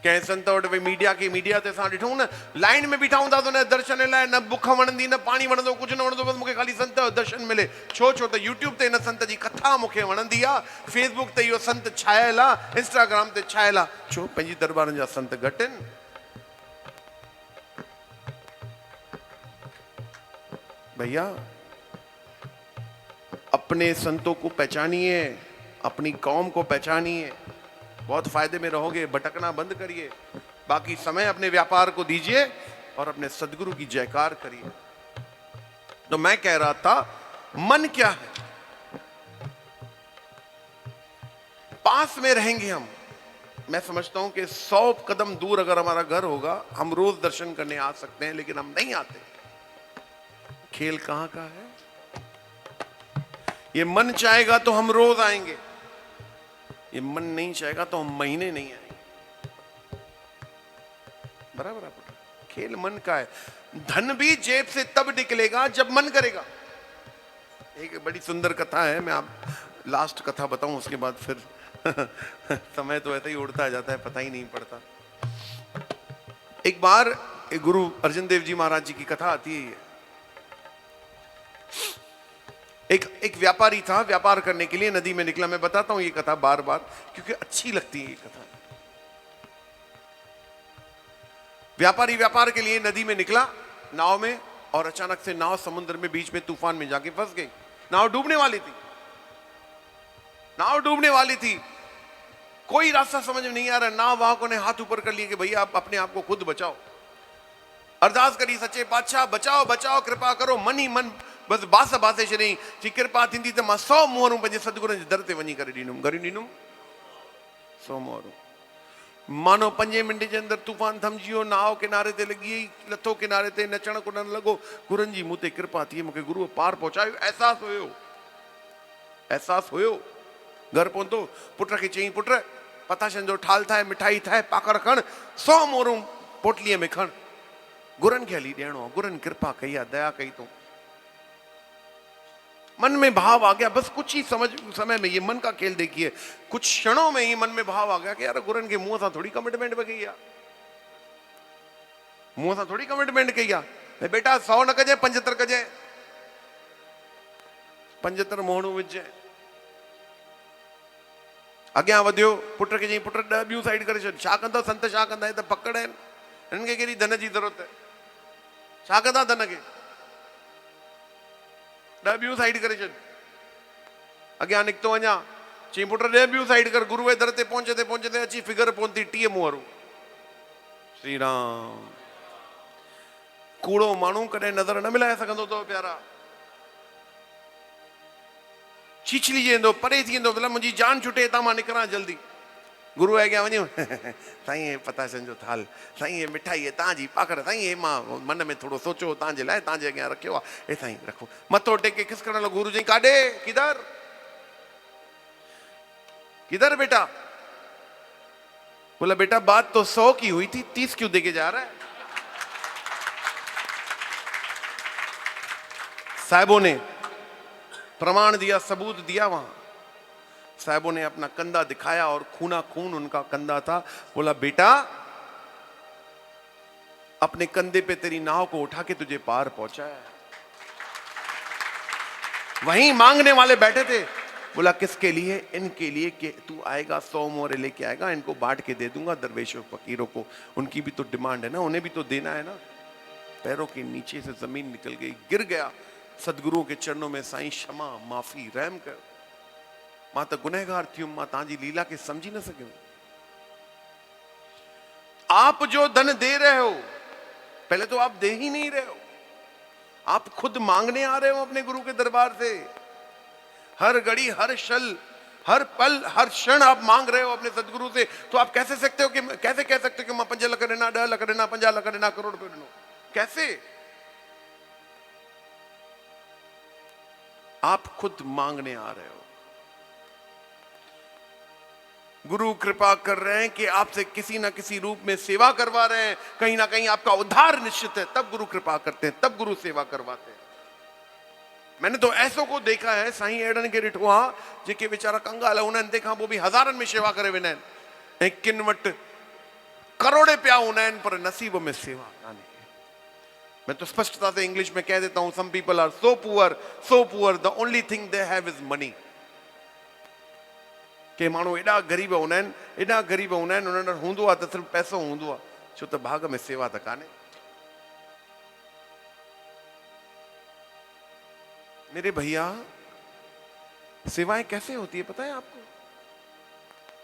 कंहिं संत वटि भई मीडिया ते असां ॾिठूं न, लाइन में बीठा हूंदा त न दर्शन लाइ, न बुख वणंदी, न पाणी वणंदो, कुझु न वणंदो, बसि मूंखे ख़ाली संत जो दर्शन मिले। छो त यूट्यूब ते हिन संत जी कथा मूंखे वणंदी आहे, फेसबुक ते इहो संत छायल आहे, इंस्टाग्राम ते छायल आहे। छो पंहिंजी दरबारनि जा संत घटि आहिनि? भैया अपने संतों को पहचानिए, अपनी कौम को पहचानिए, बहुत फायदे में रहोगे। भटकना बंद करिए, बाकी समय अपने व्यापार को दीजिए और अपने सदगुरु की जयकार करिए। तो मैं कह रहा था, मन क्या है? पास में रहेंगे हम, मैं समझता हूं कि 100 कदम दूर अगर हमारा घर होगा, हम रोज दर्शन करने आ सकते हैं, लेकिन हम नहीं आते। खेल कहां का है? ये मन चाहेगा तो हम रोज आएंगे, ये मन नहीं चाहेगा तो हम महीने नहीं आएंगे। बराबर आप? खेल मन का है। धन भी जेब से तब निकलेगा जब मन करेगा। एक बड़ी सुंदर कथा है, मैं आप लास्ट कथा बताऊं, उसके बाद फिर समय तो ऐसे ही उड़ता जाता है, पता ही नहीं पड़ता। एक बार एक गुरु अर्जन देव जी महाराज जी की कथा आती है। एक व्यापारी था, व्यापार करने के लिए नदी में निकला। मैं बताता हूं ये कथा बार बार क्योंकि अच्छी लगती है ये कथा। व्यापारी व्यापार के लिए नदी में निकला नाव में, और अचानक से नाव समुद्र में बीच में तूफान में जाके फंस गई। नाव डूबने वाली थी, नाव डूबने वाली थी। कोई रास्ता समझ में नहीं आ रहा। नाव वाहकों ने हाथ ऊपर कर लिए कि भैया आप अपने आप को खुद बचाओ। अरदास करी, सच्चे पातशाह बचाओ बचाओ, कृपा करो। मन ही मन बस बास बासे छॾियईं कि कृपा थींदी त मां 100 मोहरूं पंहिंजे सतगुरनि जे दर ते वञी करे ॾींदुमि, करे ॾींदुमि 100 मोहरूं। मानो 5 मिंट जे अंदर तूफान थमजी वियो। नाव किनारे ते लॻी, लथो किनारे ते, नचण कुॾण लॻो। गुरुनि जी मूं ते कृपा थी, मूंखे गुरुअ पार पहुचायो। एहसास हुयो। घर पहुतो, पुट खे चई, पुट पताशनि जो ठाल ठाहे, मिठाई ठाहे, पाकड़ खण, 100 मोहरूं पोटलीअ में खण, गुरुनि खे हली ॾियणो आहे। गुरुनि कृपा कई आहे, दया कई तो। मन में भाव आ गया, बस कुछ ही समय में, ये मन का खेल देखिए, कुछ क्षणों में ही मन में भाव आ गया कि यार गुरुनि के मुंह से थोड़ी कमिटमेंट कई है, मुंह से थोड़ी कमिटमेंट कई है। बेटा 100 न कजे, 75 कजे, 75 मोहणू विझे। अॻियां वधियो, पुट खे चई, पुट 10 ॿियूं साइड करे छॾ। छा कंदा संत, छा कंदा? हे त पकड़ आहिनि, हिननि खे कहिड़ी धन जी ज़रूरत है, छा कंदा धन खे? 10 ॿियूं साइड करे छॾ। अॻियां निकितो वञा, चई पुट 10 ॿियूं साइड कर। गुरू जे दर ते पहुचंदे अची फिगर पहुती 30 मोहरूं। श्री राम। कूड़ो माण्हू कॾहिं नज़र न मिलाए सघंदो अथव प्यारा। छिछली वेंदो, परे थी वेंदो, भला मुंहिंजी जान छुटे हितां मां निकिरां जल्दी। गुरू अॻियां वञो, साईं हे पताशनि जो थाल, साईं हे मिठाई, हे तव्हांजी पाकड़, साईं हे मां मन में थोरो सोचो तव्हांजे लाइ, तव्हांजे अॻियां रखियो आहे, हे साईं रखो। मथो टेके खिसकण लॻो। गुरू चई, काॾे? किधर किधर बेटा? बोला बेटा बात तो 100 की हुई थी, 30 क्यों देके जा रहा है? साहिबों ने प्रमाण दिया, सबूत दिया। वहां साहिबों ने अपना कंधा दिखाया और खूना खून उनका कंधा था। बोला बेटा अपने कंधे पे तेरी नाव को उठा के तुझे पार पहुंचाया। वहीं मांगने वाले बैठे थे। बोला किसके लिए? इनके लिए कि तू आएगा 100 मोहरे लेके आएगा, इनको बांट के दे दूंगा दरवेशों फकीरों को। उनकी भी तो डिमांड है ना, उन्हें भी तो देना है ना। पैरों के नीचे से जमीन निकल गई, गिर गया सदगुरुओं के चरणों में। साईं क्षमा, माफी, रहम कर, मां तो गुनहगार थी, मां तांजी लीला के समझी न सकियो। आप जो धन दे रहे हो, पहले तो आप दे ही नहीं रहे हो, आप खुद मांगने आ रहे हो अपने गुरु के दरबार से। हर घड़ी, हर क्षण, हर पल, हर क्षण आप मांग रहे हो अपने सदगुरु से। तो आप कैसे कह सकते हो कि मैं 5 लाख देना, 10 लाख देना, 50 लाख देना, करोड़ रुपए देना? कैसे? आप खुद मांगने आ रहे हो। गुरु कृपा कर रहे हैं कि आपसे किसी ना किसी रूप में सेवा करवा रहे हैं, कहीं ना कहीं आपका उद्धार निश्चित है, तब गुरु कृपा करते हैं, तब गुरु सेवा करवाते हैं। मैंने तो ऐसो को देखा है, साईं एड़न के ॾिठो आहे जेके वीचारा कंगाल हूंदा आहिनि, तंहिंखां पोइ बि हज़ारनि में शेवा करे वेंदा आहिनि, ऐं किन वटि करोड़े पिया हूंदा आहिनि पर नसीब में सेवा कान्हे। मैं तो स्पष्टता से इंग्लिश में कह देता हूं, some people are so poor the only thing they have is money. के माण्हू एॾा ग़रीब हूंदा आहिनि, उन्हनि वटि हूंदो आहे त सिर्फ़ु पैसो हूंदो आहे, छो त भाग में सेवा त कान्हे। मेरे भैया, सेवाएं कैसे होती है पता है आपको?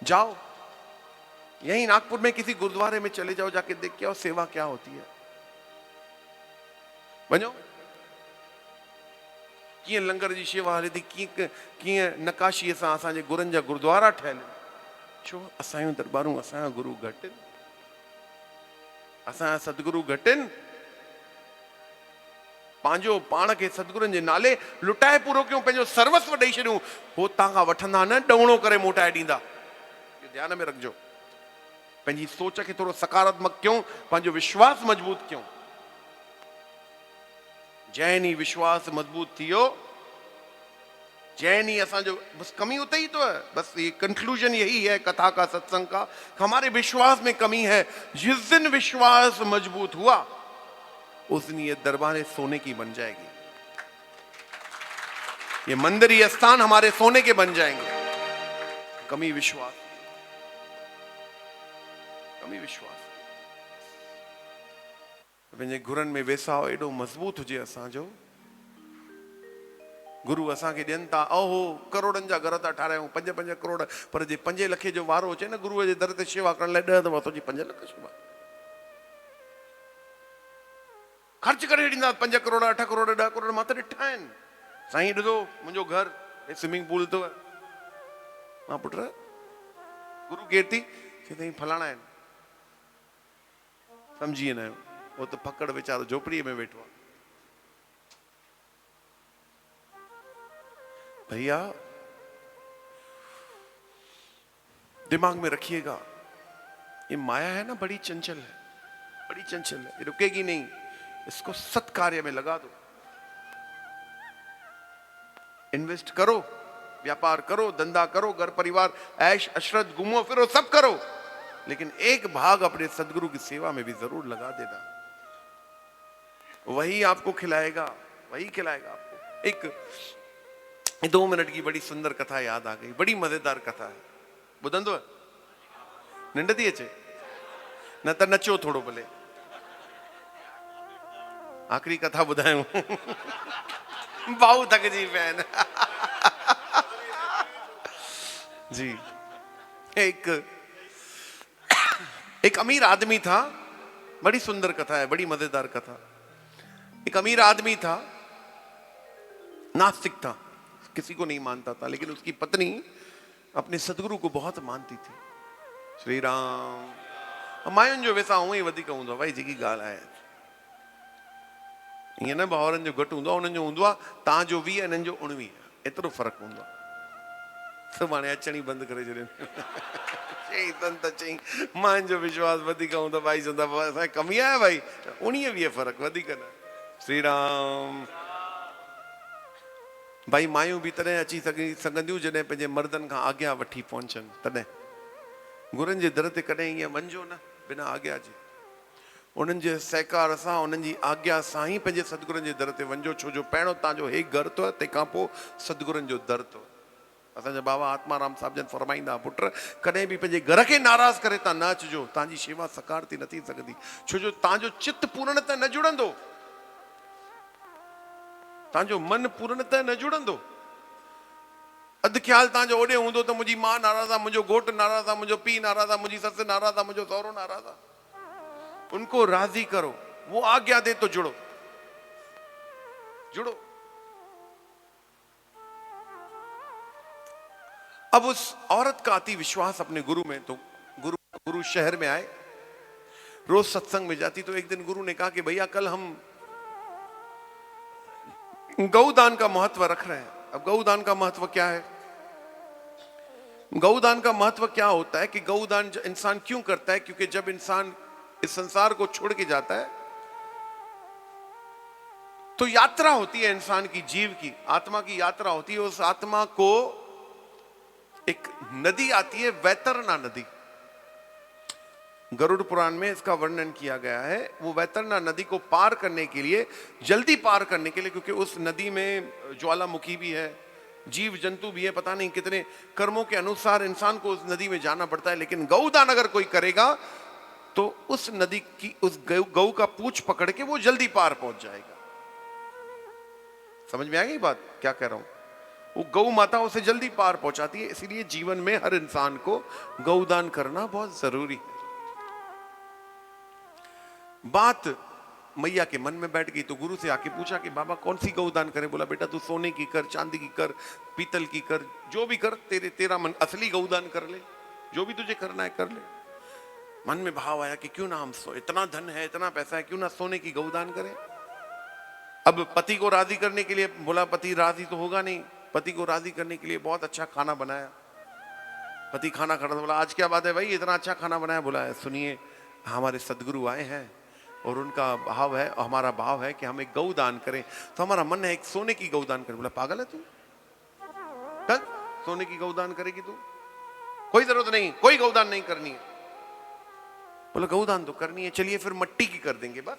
जाओ यहीं नागपुर में किसी गुरुद्वारे में चले जाओ, जाके देख के आओ सेवा क्या होती है। वञो, कीअं लंगर जी शेवा हले थी, कीअं नकाशीअ सां असांजे गुरुनि जा गुरुद्वारा ठहियल आहिनि, छो असांजूं दरबारूं असांजा गुरु घटि आहिनि, असांजा सतगुरु घटि आहिनि। पंहिंजो पाण खे सतगुरुनि जे नाले लुटाए पूरो कयूं, पंहिंजो सर्वस्व ॾेई छॾियूं, हो तव्हां खां वठंदा न, ॾवणो करे मोटाए ॾींदा। इहो ध्यान में रखिजो। पंहिंजी सोच खे थोरो सकारात्मक कयूं, पंहिंजो विश्वास मजबूत कयूं। जैन ही विश्वास मजबूत थी वियो, जैन ही असांजो, बस कमी उते ही तो है। बस ये कंक्लूजन यही है कथा का, सत्संग का, हमारे विश्वास में कमी है। जिस दिन विश्वास मजबूत हुआ उस दिन ये दरबारें सोने की बन जाएगी, ये मंदिर, ये स्थान हमारे सोने के बन जाएंगे। कमी विश्वास, कमी विश्वास। पंहिंजे गुरनि में वेसाव एॾो मज़बूत हुजे असांजो, गुरु असांखे ॾियनि था, ओहो करोड़नि जा घर था ठारायूं, 5-5 करोड़, पर जे 5 लखे जो वारो अचे न गुरुअ जे दर ते शेवा करण लाइ, 10 दफ़ा सोची 5 लख शेवा ख़र्च करे ॾींदा, 5 करोड़ 8 करोड़ 10 करोड़ मां त ॾिठा आहिनि। साईं ॾिसो मुंहिंजो घर स्विमिंग पूल अथव, मां पुट गुरु केरु थी, चई फलाणा आहिनि। सम्झी न आहियो, वो तो फकड़ वीचारो झोपड़ीअ में वेठो आहे। भैया दिमाग में रखिएगा, ये माया है ना, बड़ी चंचल है, बड़ी चंचल है, ये रुकेगी नहीं। इसको सत्कार्य में लगा दो, इन्वेस्ट करो, व्यापार करो, धंधा करो, घर परिवार ऐश अशरत घूमो फिरो सब करो, लेकिन एक भाग अपने सदगुरु की सेवा में भी जरूर लगा देना। वही आपको खिलाएगा, वही खिलाएगा आपको। एक 2 मिनट की बड़ी सुंदर कथा याद आ गई, बड़ी मजेदार कथा है, ॿुधंदो? निंड थी अचे न त नचो थोड़ो भले, आखिरी कथा ॿुधायूं। भाऊ थकजी पिया आहिनि। जी, एक अमीर आदमी था, बड़ी सुंदर कथा है, बड़ी मजेदार कथा। एक अमीर आदमी था, नास्तिक था, किसी को नहीं मानता था, लेकिन उसकी पत्नी अपने सदगुरु को बहुत मानती थी। श्री राम। मायुनि जो वैसा हूं ही वधीक हूंदो आहे, भाई जेकी ॻाल्हि आहे, ईअं न भाउरनि जो घटि हूंदो आहे, उन्हनि जो हूंदो आहे तव्हांजो 20, हिननि जो 19, एतिरो फ़र्क़ु हूंदो आहे। सभु हाणे अचणी बंदि करे छॾियो। चई तन त चई मां जो विश्वास वधीक हूंदो, भाई चवंदा असांखे कमी आहे भाई, 19-20 फ़र्क़ु, वधीक न। श्री राम। भाई मायूं भी तॾहिं अची सघंदियूं जॾहिं पंहिंजे मर्दनि खां आज्ञा वठी पहुचनि, तॾहिं गुरुनि जे दर ते कॾहिं ईअं वञिजो न बिना आज्ञा जे, उन्हनि जे सहकार सां, उन्हनि जी आज्ञा सां ही पंहिंजे सतगुरुनि जे दर ते वञिजो, छो जो पहिरियों तव्हांजो हे घर अथव, तंहिंखां पोइ सतगुरुनि जो दर अथव। असांजा बाबा आत्माराम साहिब जन फरमाईंदा, पुट कॾहिं बि पंहिंजे घर खे नाराज़ करे तव्हां न अचिजो, तव्हांजी शेवा सकार थी न थी सघंदी, छो जो तव्हांजो चित पूर्णतः न जुड़ंदो, तव्हांजो मन पूर्णतः न जुड़ंदो। अधु ख्याल तव्हांजो ओॾे हूंदो त मुंहिंजी मां नाराज़ आहे, मुंहिंजो घोटु नाराज़ आहे, मुंहिंजो पीउ नाराज़ आहे, मुंहिंजी ससु नाराज़ आहे, मुंहिंजो सहुरो नाराज़ आहे। उनको राजी करो, वो आज्ञा दे तो जुड़ो, जुड़ो। अब उस औरत का अति विश्वास अपने गुरु में, तो गुरु शहर में आए, रोज सत्संग में जाती। तो एक दिन गुरु ने कहा कि भैया कल हम गौदान का महत्व रख रहे हैं। अब गौदान का महत्व क्या है? गौदान का महत्व क्या होता है कि गौदान इंसान क्यों करता है? क्योंकि जब इंसान इस संसार को छोड़ के जाता है तो यात्रा होती है इंसान की, जीव की, आत्मा की यात्रा होती है। उस आत्मा को एक नदी आती है, वैतरणा नदी, गरुड़ पुराण में इसका वर्णन किया गया है। वो वैतरणा नदी को पार करने के लिए, जल्दी पार करने के लिए, क्योंकि उस नदी में ज्वालामुखी भी है, जीव जंतु भी है, पता नहीं कितने कर्मों के अनुसार इंसान को उस नदी में जाना पड़ता है। लेकिन गौदान अगर कोई करेगा तो उस नदी की, उस गौ का पूंछ पकड़ के वो जल्दी पार पहुंच जाएगा। समझ में आ गई बात क्या कह रहा हूं? वो गौ माता उसे जल्दी पार पहुंचाती है। इसीलिए जीवन में हर इंसान को गौदान करना बहुत जरूरी है। बात मैया के मन में बैठ गई तो गुरु से आके पूछा कि बाबा कौन सी गौदान करे? बोला बेटा तू सोने की कर, चांदी की कर, पीतल की कर, जो भी कर, तेरा मन, असली गौदान कर ले। जो भी तुझे करना है कर ले। मन में भाव आया कि क्यों ना हम इतना धन है, इतना पैसा है, क्यों ना सोने की गौदान करें। अब पति को राजी करने के लिए बोला, पति राजी तो होगा नहीं, पति को राजी करने के लिए बहुत अच्छा खाना बनाया। पति खाना खा रहा था, बोला आज क्या बात है भाई, इतना अच्छा खाना बनाया। बोला सुनिए, हमारे सदगुरु आए हैं और उनका भाव है, हमारा भाव है कि हम एक गौ दान करें, तो हमारा मन है एक सोने की गौ दान करें। बोला पागल है तू, कल सोने की गौ दान करेगी तू? कोई जरूरत नहीं, कोई गौ दान नहीं करनी है। बोला गौ दान तो करनी है, चलिए फिर मट्टी की कर देंगे बस,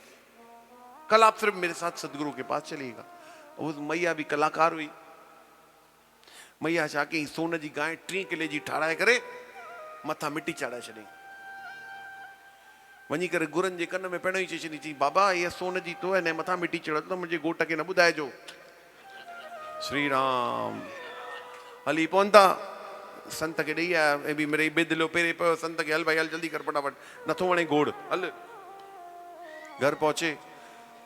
कल आप सिर्फ मेरे साथ सदगुरु के पास चलिएगा। उस मैया भी कलाकार हुई, मैया जाके सोने जी गाय टी किले जी ठाराए करे, मथा मिट्टी चाड़ा छॾे, वञी करे गुरनि जे कन में पहिरियों ई चई छॾी, बाबा ये सोन जी तो है मथा मिट्टी चढ़ो त मुंहिंजे घोट खे न ॿुधाइजो। श्री राम हली पहुता, संत खे ॾेई आया, ऐं बि मिड़ई बिदलो पेरे पियो, संत खे हल भाई हल जल्दी कर फटाफट, नथो वणे घोड़, हल। घर पहुंचे,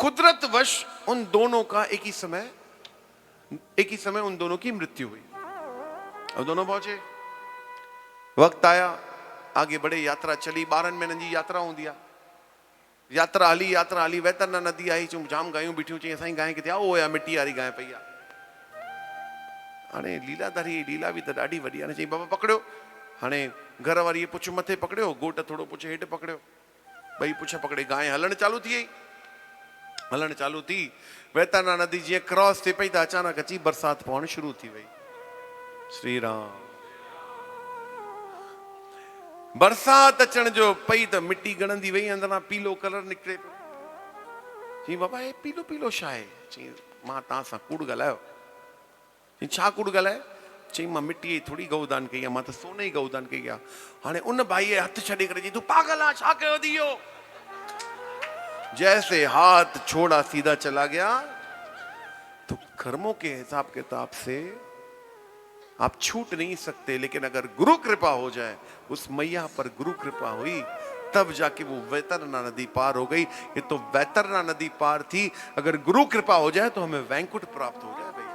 कुदरत वश उन दोनों का एक ही समय उन दोनों की मृत्यु हुई। अब दोनों पहुंचे, वक्त आया, आगे बढ़े, यात्रा चली, 12 महीननि जी यात्रा हूंदी आहे। यात्रा हली वैतरना नदी आई, चूं जाम गायूं बीठियूं, चई असांजी गांइ किथे आहे? ओ या मिट्टी वारी गांइ पई आहे। हाणे लीलाधारी लीला बि त ॾाढी वॾी आहे। चई बाबा पकड़ियो, हाणे घर वारी पुछ मथे पकड़ियो, घोट थोरो पुछ हेठि पकड़ियो, ॿई पुछ पकड़े, गांइ हलणु चालू थी वई। हलणु चालू थी, वैतरना नदी जीअं क्रॉस थिए पई त अचानक अची बरसाति पवणु शुरू थी वई। श्री राम, बरसाति अचण जो पई त मिट्टी ॻणंदी वई, अंदरां पीलो कलर निकिरे पियो। चई बाबा हे पीलो पीलो छा आहे? चई मां तव्हां सां कूड़ ॻाल्हायो। चई छा कूड़ ॻाल्हाए? चई मां मिट्टीअ जी थोरी गौदान कई आहे, मां त सोने जी गौदान कई आहे। हाणे उन भाई हथ छॾे करे चई तूं पागल आहे, छा कयो थी इहो? जैसे हाथ छोड़ा सीधा चला गया। तो कर्मों के हिसाब किताब से आप छूट नहीं सकते, लेकिन अगर गुरु कृपा हो जाए, उस मैया पर गुरु कृपा हुई, तब जाके वो वैतरना नदी पार हो गई। ये तो वैतरना नदी पार थी, अगर गुरु कृपा हो जाए तो हमें वैंकुट प्राप्त हो जाए भैया।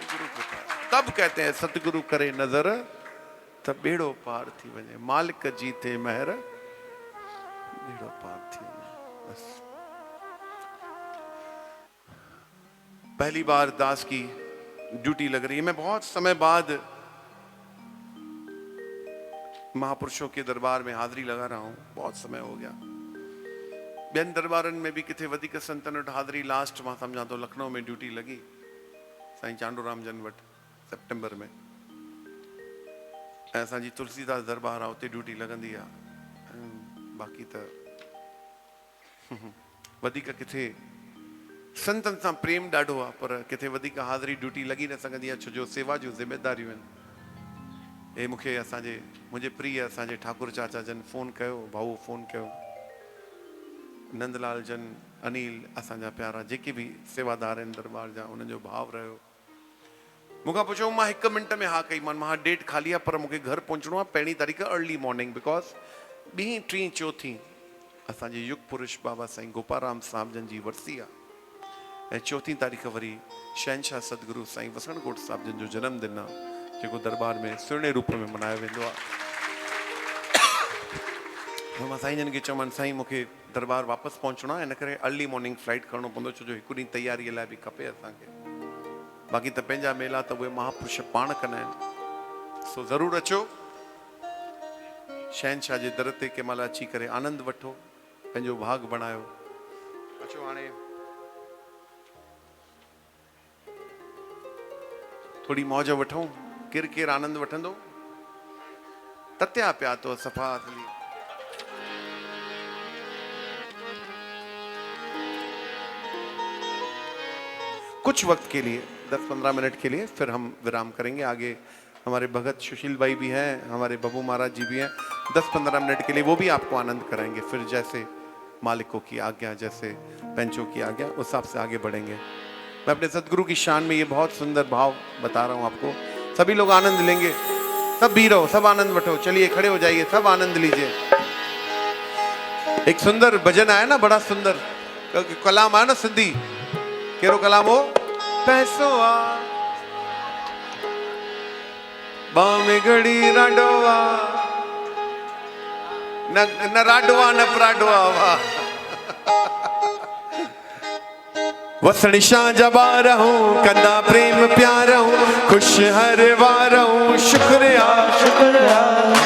गुरु कृपा, तब कहते हैं सतगुरु करे नजर तब बेड़ो पार थी वने, मालिक जीते महर बेड़ो पार थी वने। बस पहली बार दास की ड्यूटी लग रही है। मैं बहुत समय बाद महापुरुषों के दरबार में हाजिरी लगा रहा हूं, बहुत समय हो गया। ॿियनि दरबारनि में भी किथे वधीक संतन वटि हाजिरी लास्ट मां सम्झां तो लखनऊ में ड्यूटी लगी, साईं चांडूराम जन वटि सेप्टेंबर में, ऐं असांजी तुलसीदास दरबार आहे उते ड्यूटी लॻंदी आहे। बाक़ी त वधीक किथे संतन सां प्रेम ॾाढो आहे, पर किथे वधीक हाज़िरी ड्यूटी लॻी न सघंदी आहे, छो जो सेवा जूं ज़िमेदारियूं आहिनि। हे मूंखे मुंहिंजे प्रिय असांजे ठाकुर चाचा जन फ़ोन कयो, भाऊ फ़ोन कयो, नंदलाल जन, अनिल, असांजा प्यारा जेके बि सेवादार आहिनि दरबार जा, उन्हनि जो भाव रहियो। मूंखां पुछो, मां 1 मिंट में हा कई, मां डेट खाली आहे, पर मूंखे घर पहुचणो आहे 1 तारीख़ अर्ली मॉर्निंग, बिकॉज 2, 3, 4 असांजे युग पुरुष बाबा साईं गोपाराम साहिब जन जी वरसी आहे, ऐं 4 तारीख़ वरी शहनशाह सदगुरु साईं वसणकोट साहिब जन जो जन्मदिन आहे, जेको दरबार में सुहिणे रूप में मल्हायो वेंदो आहे। मां साईं जन खे चयोमांनि, साईं मूंखे दरबार वापसि पहुचणो आहे, इन करे अर्ली मॉर्निंग फ्लाइट करणो पवंदो, छो जो 1 ॾींहुं तयारीअ लाइ बि खपे असांखे। बाक़ी त पंहिंजा मेला त उहे महापुरुष पाण कंदा आहिनि। सो ज़रूरु अचो, शहनशाह जे दर ते कंहिं महिल अची करे आनंद वठो, पंहिंजो भाग बणायो। अचो हाणे थोड़ी मौज वठूं। केर केर आनंद वठंदो? तत्या पिया तो सफ़ा असली। कुछ वक्त के लिए 10-15 मिनट के लिए फिर हम विराम करेंगे। आगे हमारे भगत सुशील भाई भी हैं, हमारे बबू महाराज जी भी हैं। 10-15 मिनट के लिए वो भी आपको आनंद कराएंगे। फिर जैसे मालिकों की आज्ञा, जैसे पंचों की आज्ञा, उस हिसाब से आगे बढ़ेंगे। मैं अपने सदगुरु की शान में ये बहुत सुंदर भाव बता रहा हूँ आपको। सभी लोग आनंद लेंगे, सब भी रहो, सब आनंद बटो। चलिए खड़े हो जाइए, सब आनंद लीजिए। एक सुंदर भजन आया ना, बड़ा सुंदर कलाम आया ना सिंधी। केरो कलाम हो? पैसो आ बामे घड़ी राडोवा न राडवा न प्राडवा वाह वसण शाह जबा रहूं कंदा प्रेम प्यार हूं खुश हर वार हूं शुक्रिया शुक्रिया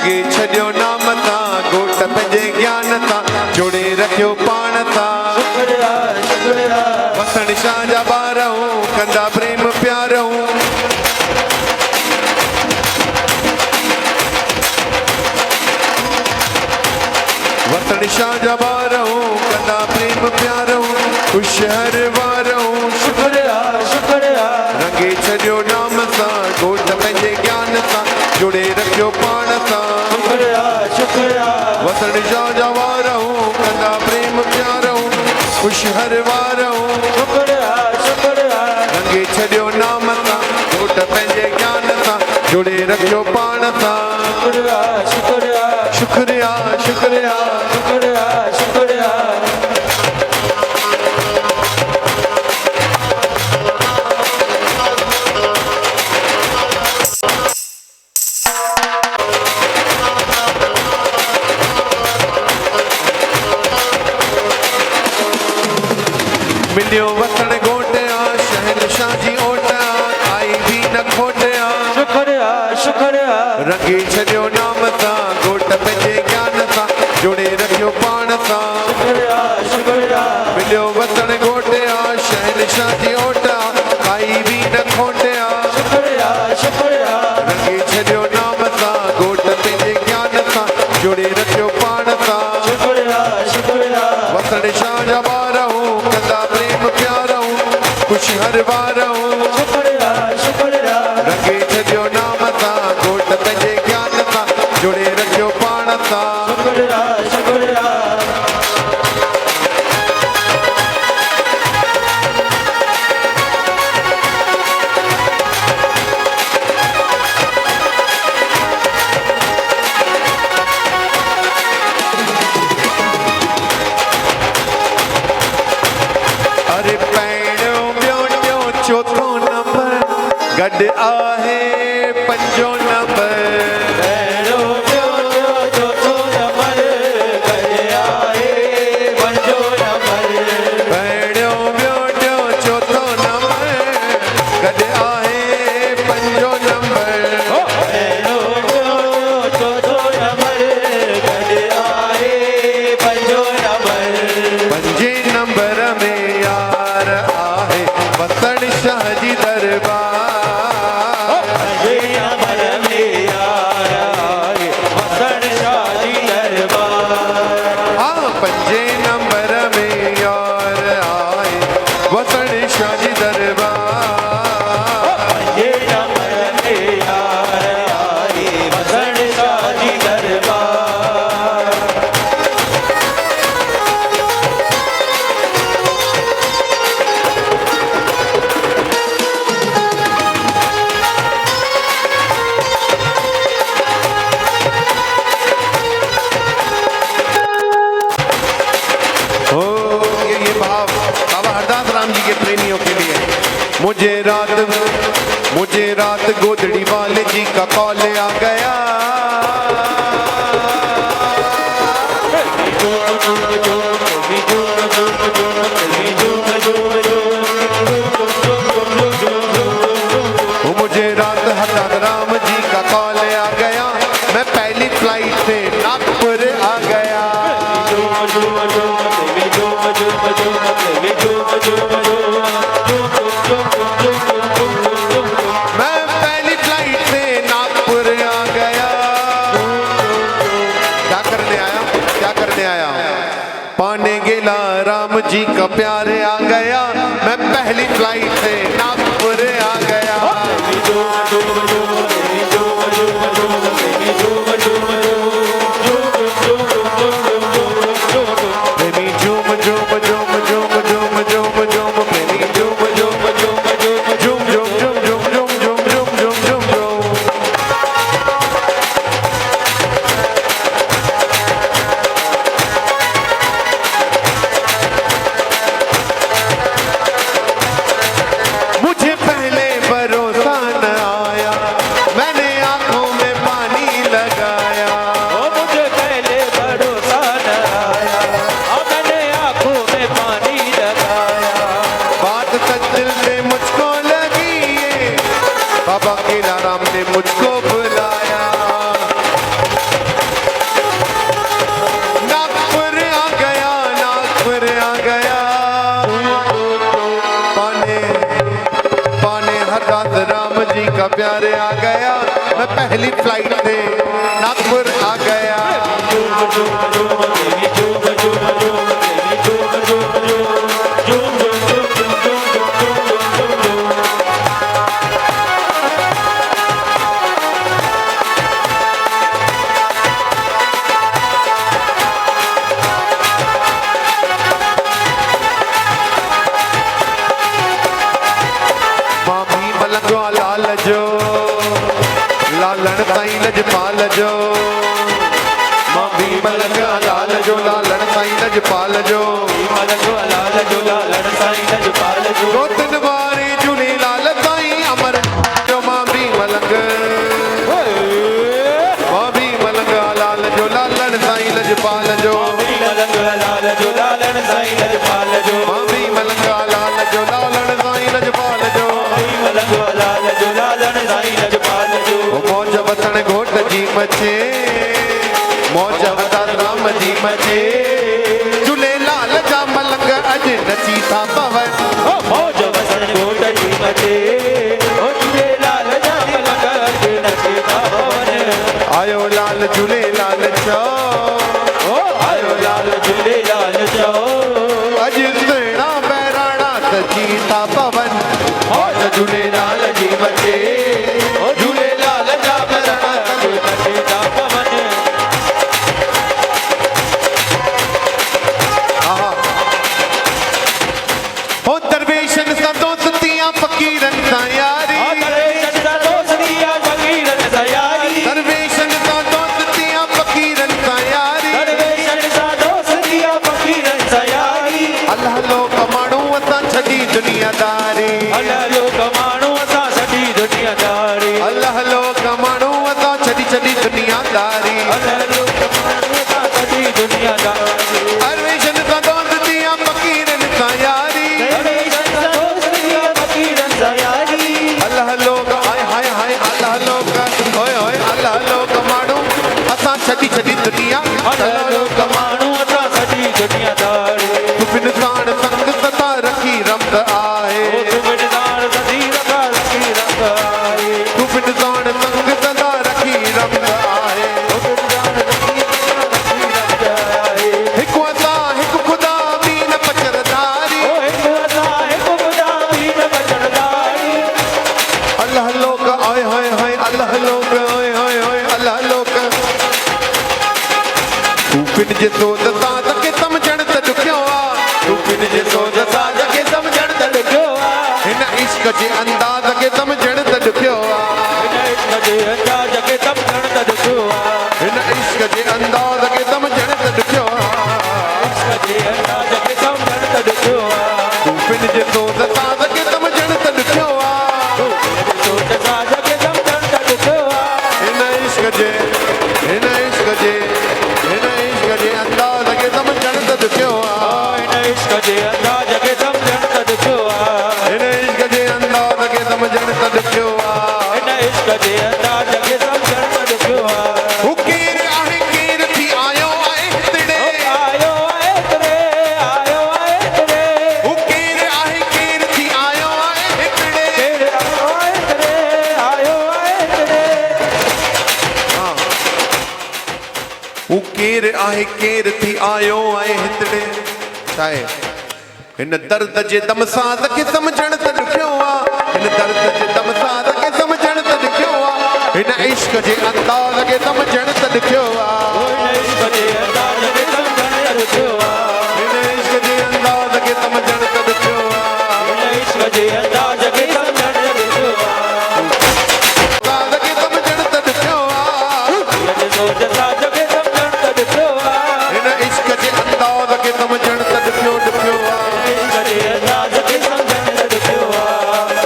गे छॾियो नाम ता घोट पंहिंजे ज्ञान ता जोड़े रखियो पाण ता शुक्रिया शुक्रिया वसण शाह जबा रहूं कंदा प्रेम प्यार हूं वसण शाह जबा रहूं कंदा प्रेम प्यार हूं खुश हर वार हूं शुक्रिया शुक्रिया रंगे छॾियो नाम सां घोट पंहिंजे ज्ञान सां जोड़े रखियो पाण सां शुक्रिया शुक्रिया वसण शाह जबा रहूं कंदा प्रेम प्यार हूं खुश हर वार हूं शुक्रिया शुक्रिया रंगे छॾियो नाम सां घोट पंहिंजे ज्ञान सां जोड़े रखियो पाण सां शुक्रिया शुक्रिया शुक्रिया शुक्रिया शुक्रिया शुक्रिया मिलियो वसण घोटिया शहनशाह जी ओटिया आई भी न खोटिया शुक्रिया शुक्रिया रंगे छॾियो नाम सां घोट पंहिंजे ज्ञान सां जोड़े रखियो पाण सां शुक्रिया शुक्रिया मिलियो वसण घोटिया शहनशाह जी ओटिया आई भी न खोटिया शुक्रिया शुक्रिया रंगे छॾियो नाम सां घोट पंहिंजे ज्ञान सां जोड़े रखियो पाण सां शुक्रिया शुक्रिया वसण शाह जबा रहूं कंदा प्रेम प्यार हूं खुश हर वार हूं शुक्रिया शुक्रिया रंगे छॾियो नाम सां घोट पंहिंजे ज्ञान सां जोड़े रखियो पाण सां शुक्रिया शुक्रिया अरे पहिरियों ॿियों टियों चोथों नंबर गॾु आहे पंजो नंबर पहिरो ॿियो टियों चोथो नंबर गॾु आहे पंजो नंबर पहिरियों ॿियों टियों चोथों नंबर गॾु आहे पंजो नंबर पहिरो ॿियो चोथो नंबर गॾु आहे पंजो नंबर पंजे नंबर में यार आहे वसण शाह जी दरबार पंजे नंबर में यार आहे वसण शाह जी दरबार हाँ पंजे नंबर में यार आहे वसण शाह जी दरबार पंजे नंबर में यार आहे वसण शाह जी दरबार ओ ये भाव बाबा हरदास राम जी के प्रेमियों के लिए मुझे रात गोदड़ी वाले जी का कॉल आ गया मुझे रात हरदास राम जी का कॉल आ गया मैं पहली फ्लाइट से नागपुर आ गया मैं पहली फ्लाइट से नागपुर आ गया क्या करने आया पाने गेला राम जी का प्यार आ गया मैं पहली फ्लाइट से नागपुर आ गया प्रेमी झूम झूम झूम झूम झूम झूम झूम प्रेमी झूम झूम झूम झूम झूम झूम झूम झूम झूम झूम झूम झूम झूम मुझे पहले भरोसा न आया बाबा केला राम ने मुझको बुलाया, नागपुर आ गया, नागपुर आ गया, पाने पाने हरदास राम जी का प्यारे आ गया, मैं पहली फ्लाइट से नागपुर आ गया। मामी मलंगो लाल जो लालन साईं लजपाल जो, मामी मलंगो लाल जो लालन साईं लजपाल जो, दो तीन बारी झूले लाल साईं अमर जो मामी मलंग, मामी मलंगो लाल जो लालन साईं लजपाल जो, मामी मलंगो लाल जो लालन साईं लजपाल जो, मौज वतन घोट जी मचे, मौज वतन राम जी मचे, झूलेलाल जा मलंग अज नची था पवन, मौज वतन घोट जी मचे, झूलेलाल जा मलंग अज नची था पवन, आयो लाल झूलेलाल चो, आयो लाल झूलेलाल चो, अज सेना बैराणा सची था पवन, मौज झूलेलाल जी मचे, झूलेलाल जा मलंग अज नची था पवन। हो दरवेशन सा दोस्तियां फकीरन सा यारी, दरवेशन सा दोस्तियां फकीरन सा यारी, दरवेशन सा दोस्तियां फकीरन सा यारी, दरवेशन सा दोस्तियां फकीरन सा यारी, अल्लाह लोग माण्हू असां छॾी दुनियादारी, अल्लाह लोग माण्हू असां सॼी दुनियादारी, अल्लाह लोग माण्हू असां छॾी दुनियादारी, अल्लाह लोग माण्हू असां सॼी दुनियादारी, दरवेशन सा दोस्तियां फकीरन सा यारी, दरवेशन सा दोस्तियां फकीरन सा यारी, अल्लाह लोग हाय हाय हाय अल्लाह लोग होय होय अल्लाह लोग माण्हू असां छॾी दुनिया, अल्लाह लोग माण्हू असां सॼी दुनियादारी, तू इंसान संग सदा रखी रमद आहे, तू बिनदार सदी रखा रखी रंग आहे, तू इंसान संग सदा रखी रमद आहे, तू बिनदार सदी रखा रखी रंग आहे, हिकु असां हिकु ख़ुदा मीन पचरदारी, ओ हिकु असां हिकु ख़ुदा मीन पचरदारी, अल्लाह लोग आय हाय हाय अल्लाह लोग होय होय होय अल्लाह लोग, तू पिन जे सोच साध के समझण त ॾुखियो आ, तू पिन जे सोच साध के समझण त ॾुखियो आ, हिन इश्क जे अंदाज़ के समझण त ॾुखियो आ, हिन इश्क जे अंदाज़ खे सम्झण त ॾुखियो आहे, हिन इश्क जे अंदाज़ के समझण त ॾुखियो आ, इश्क जे अंदाज़ खे सम्झण त ॾुखियो आहे, तू पिन जे सोच साध के समझण त ॾुखियो आ, सोच साज़ खे सम्झण त ॾुखियो आहे, हिन इश्क जे हिन इश्क जे हिन इश्क जे अंदाज़ के समझण त ॾुखियो आ, हिन इश्क जे अंदाज़ खे सम्झण त ॾुखियो आहे, हिन इश्क जे अंदाज़ के समझण त ॾुखियो आ, हिन इश्क जे अंदाज़ खे सम्झण त ॾुखियो आहे, हू केर आहे केर थी आयो आहे हितड़े, आयो आहे हिकिड़े, आयो आहे हिकिड़े, हू केर आहे केर थी आयो आहे हितड़े, केरु आयो आहे हिकिड़े, आयो आहे हिकिड़े, हू केर आहे केर थी आयो आहे हितड़े, छा आहे हिन दर्द जे दमसाद खे समझण त ॾुखियो आ, हिन दर्द जे दमसाद खे समझण त ॾुखियो आ, हिन इश्क जे अंदाज़ खे समझण त ॾुखियो आ, हिन इश्क जे अंदाज़ खे सम्झण त ॾुखियो आहे, हिन इश्क जे अंदाज़ खे समझण त ॾुखियो आ, हिन इश्क जे अंदाज़ खे सम्झण त ॾुखियो आहे, अंदाज़ खे समझण त ॾुखियो आ, हिन सोच साज़ खे सम्झण त ॾुखियो आहे, हिन इश्क जे अंदाज़ खे समझण त ॾुखियो ॾुखियो आ, इश्क जे अंदाज़ खे सम्झण त ॾुखियो आहे,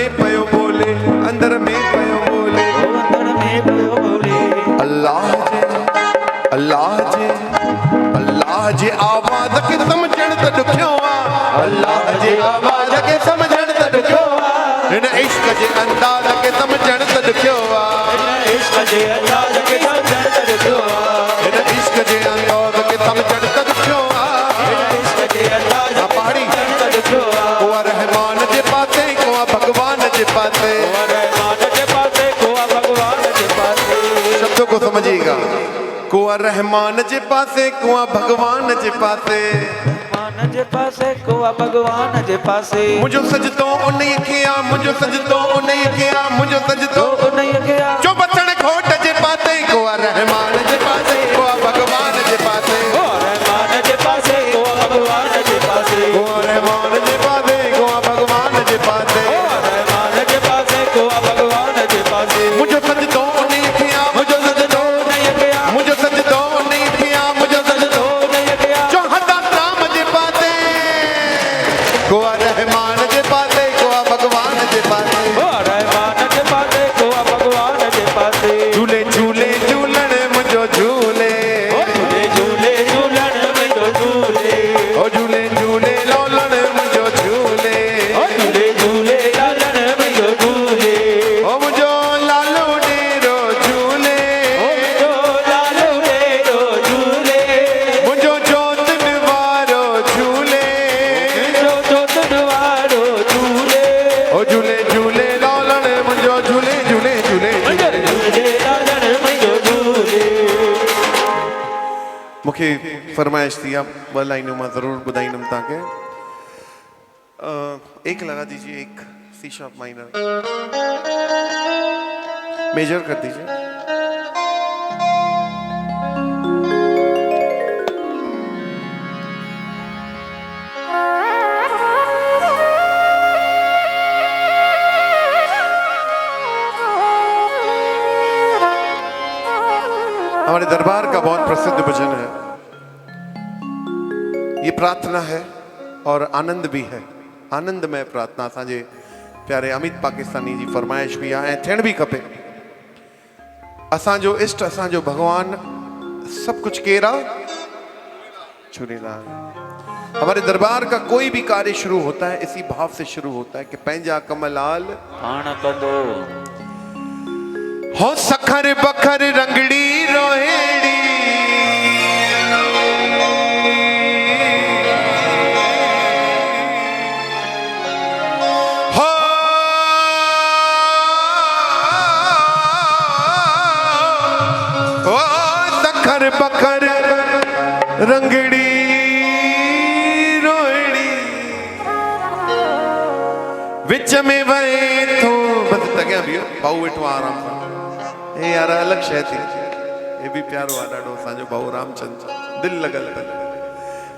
में पयो बोले, अंदर में पयो बोले, अंदर में पयो बोले। अल्लाह जे, अल्लाह जे, अल्लाह जे आवाज़ खे समझण त ॾुखियो आहे, अल्लाह जे आवाज़ खे समझण त ॾुखियो आहे, हिन इश्क जे अंदाज़ खे समझण त ॾुखियो आहे, हिन इश्क जे अंदाज़ खे समझण त ॾुखियो आहे, हिन इश्क जे अंदाज़ खे समझण त ॾुखियो आहे, हिन इश्क जे अंदाज़ खे पहाड़ी समझण त ॾुखियो आहे। को आहे रहमान जे पासे, को आहे भगवान जे पासे, को आहे रहमान जे पासे, को आहे भगवान जे पासे। शब्दों को समझिएगा, को आहे रहमान जे पासे, को आहे भगवान जे पासे, रहमान जे पासे, को आहे भगवान जे पासे। मुझो सजदो उन्हीं खे आ, मुझो सजदो उन्हीं खे आ, मुझो सजदो उन्हीं खे आ। जो बचण खोट जे पासे, को आहे रहमान जे पासे, को आहे भगवान जे पासे, को आहे रहमान जे पासे, को आहे भगवान जे पासे। को आहे रहमान जे पासे, को आहे भगवान जे पासे, को आहे रहमान जे पासे, को आहे भगवान जे पासे। मुझो सजदो उन्हीं खे आ, मुझो सजदो उन्हीं खे आ। मुझो सजदो उन्हीं खे आ, मुझो सजदो उन्हीं खे आ। जो हदा राम जे पासे, को आहे रहमान जे पासे, को आहे भगवान जे पासे, को आहे रहमान जे पासे, को आहे भगवान जे पासे। झूले झूले झूलण मुझो झूले, ओ झूले झूले झूलण मुंहिंजो झूले। ओ झूले झूले लोलण मुझो झूले, ओ झूले झूले लालण मुंहिंजो झूले। ओ मुझो लालो डेरो झूले, ओ मुंहिंजो लालो डेरो झूले। मुझो जोतन वारो झूले, मुंहिंजो जोतन वारो झूले। ओ झूले झूले लोलण मुझो झूले, झूले झूले झूले। झूले लालण मुंहिंजो झूले। मूंखे फरमाइश थी आहे, ॿ लाइनूं मां ज़रूरु ॿुधाईंदुमि तव्हांखे। एक लगा दीजिए, एक सी शार्प माइनर, मेजर कर दीजिए। हमारे दरबार का बहुत प्रसिद्ध भजन है, ये प्रार्थना है और आनंद भी है, आनंदमय प्रार्थना। असांजे प्यारे अमित पाकिस्तानी जी फरमाइश भी आहे ऐं थियण भी खपे। असांजो इष्ट, असांजो भगवान सब कुछ केरा झूलेलाल। हमारे दरबार का कोई भी कार्य शुरू होता है इसी भाव से शुरू होता है कि पंहिंजा कमलाल पाण कंदो। हो सखर बखर रंगड़ी रोहेड़ी, हो सखर बखर रंगड़ी रोहेड़ी, विच में वहे थो बस तॻियां बीहो, भाऊ वेठो आहे आराम सां। हे यार अलग शय थी, ये भी प्यारो आहे ॾाढो असांजो भाऊ रामचंद्र, दिल लॻल अथनि।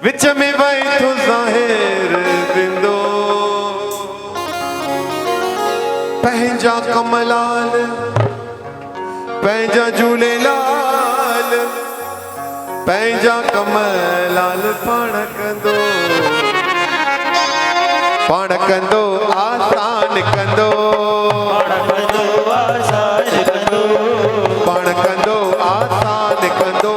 विच में वहे थो ज़ाहिर बिंदो, पंहिंजा कमलाल पंहिंजा झूलेलाल, पंहिंजा कमलाल पाण कंदो, पाण कंदो आसान कंदो, पाण कंदो आसान कंदो। पाण कंदो आसान कंदो,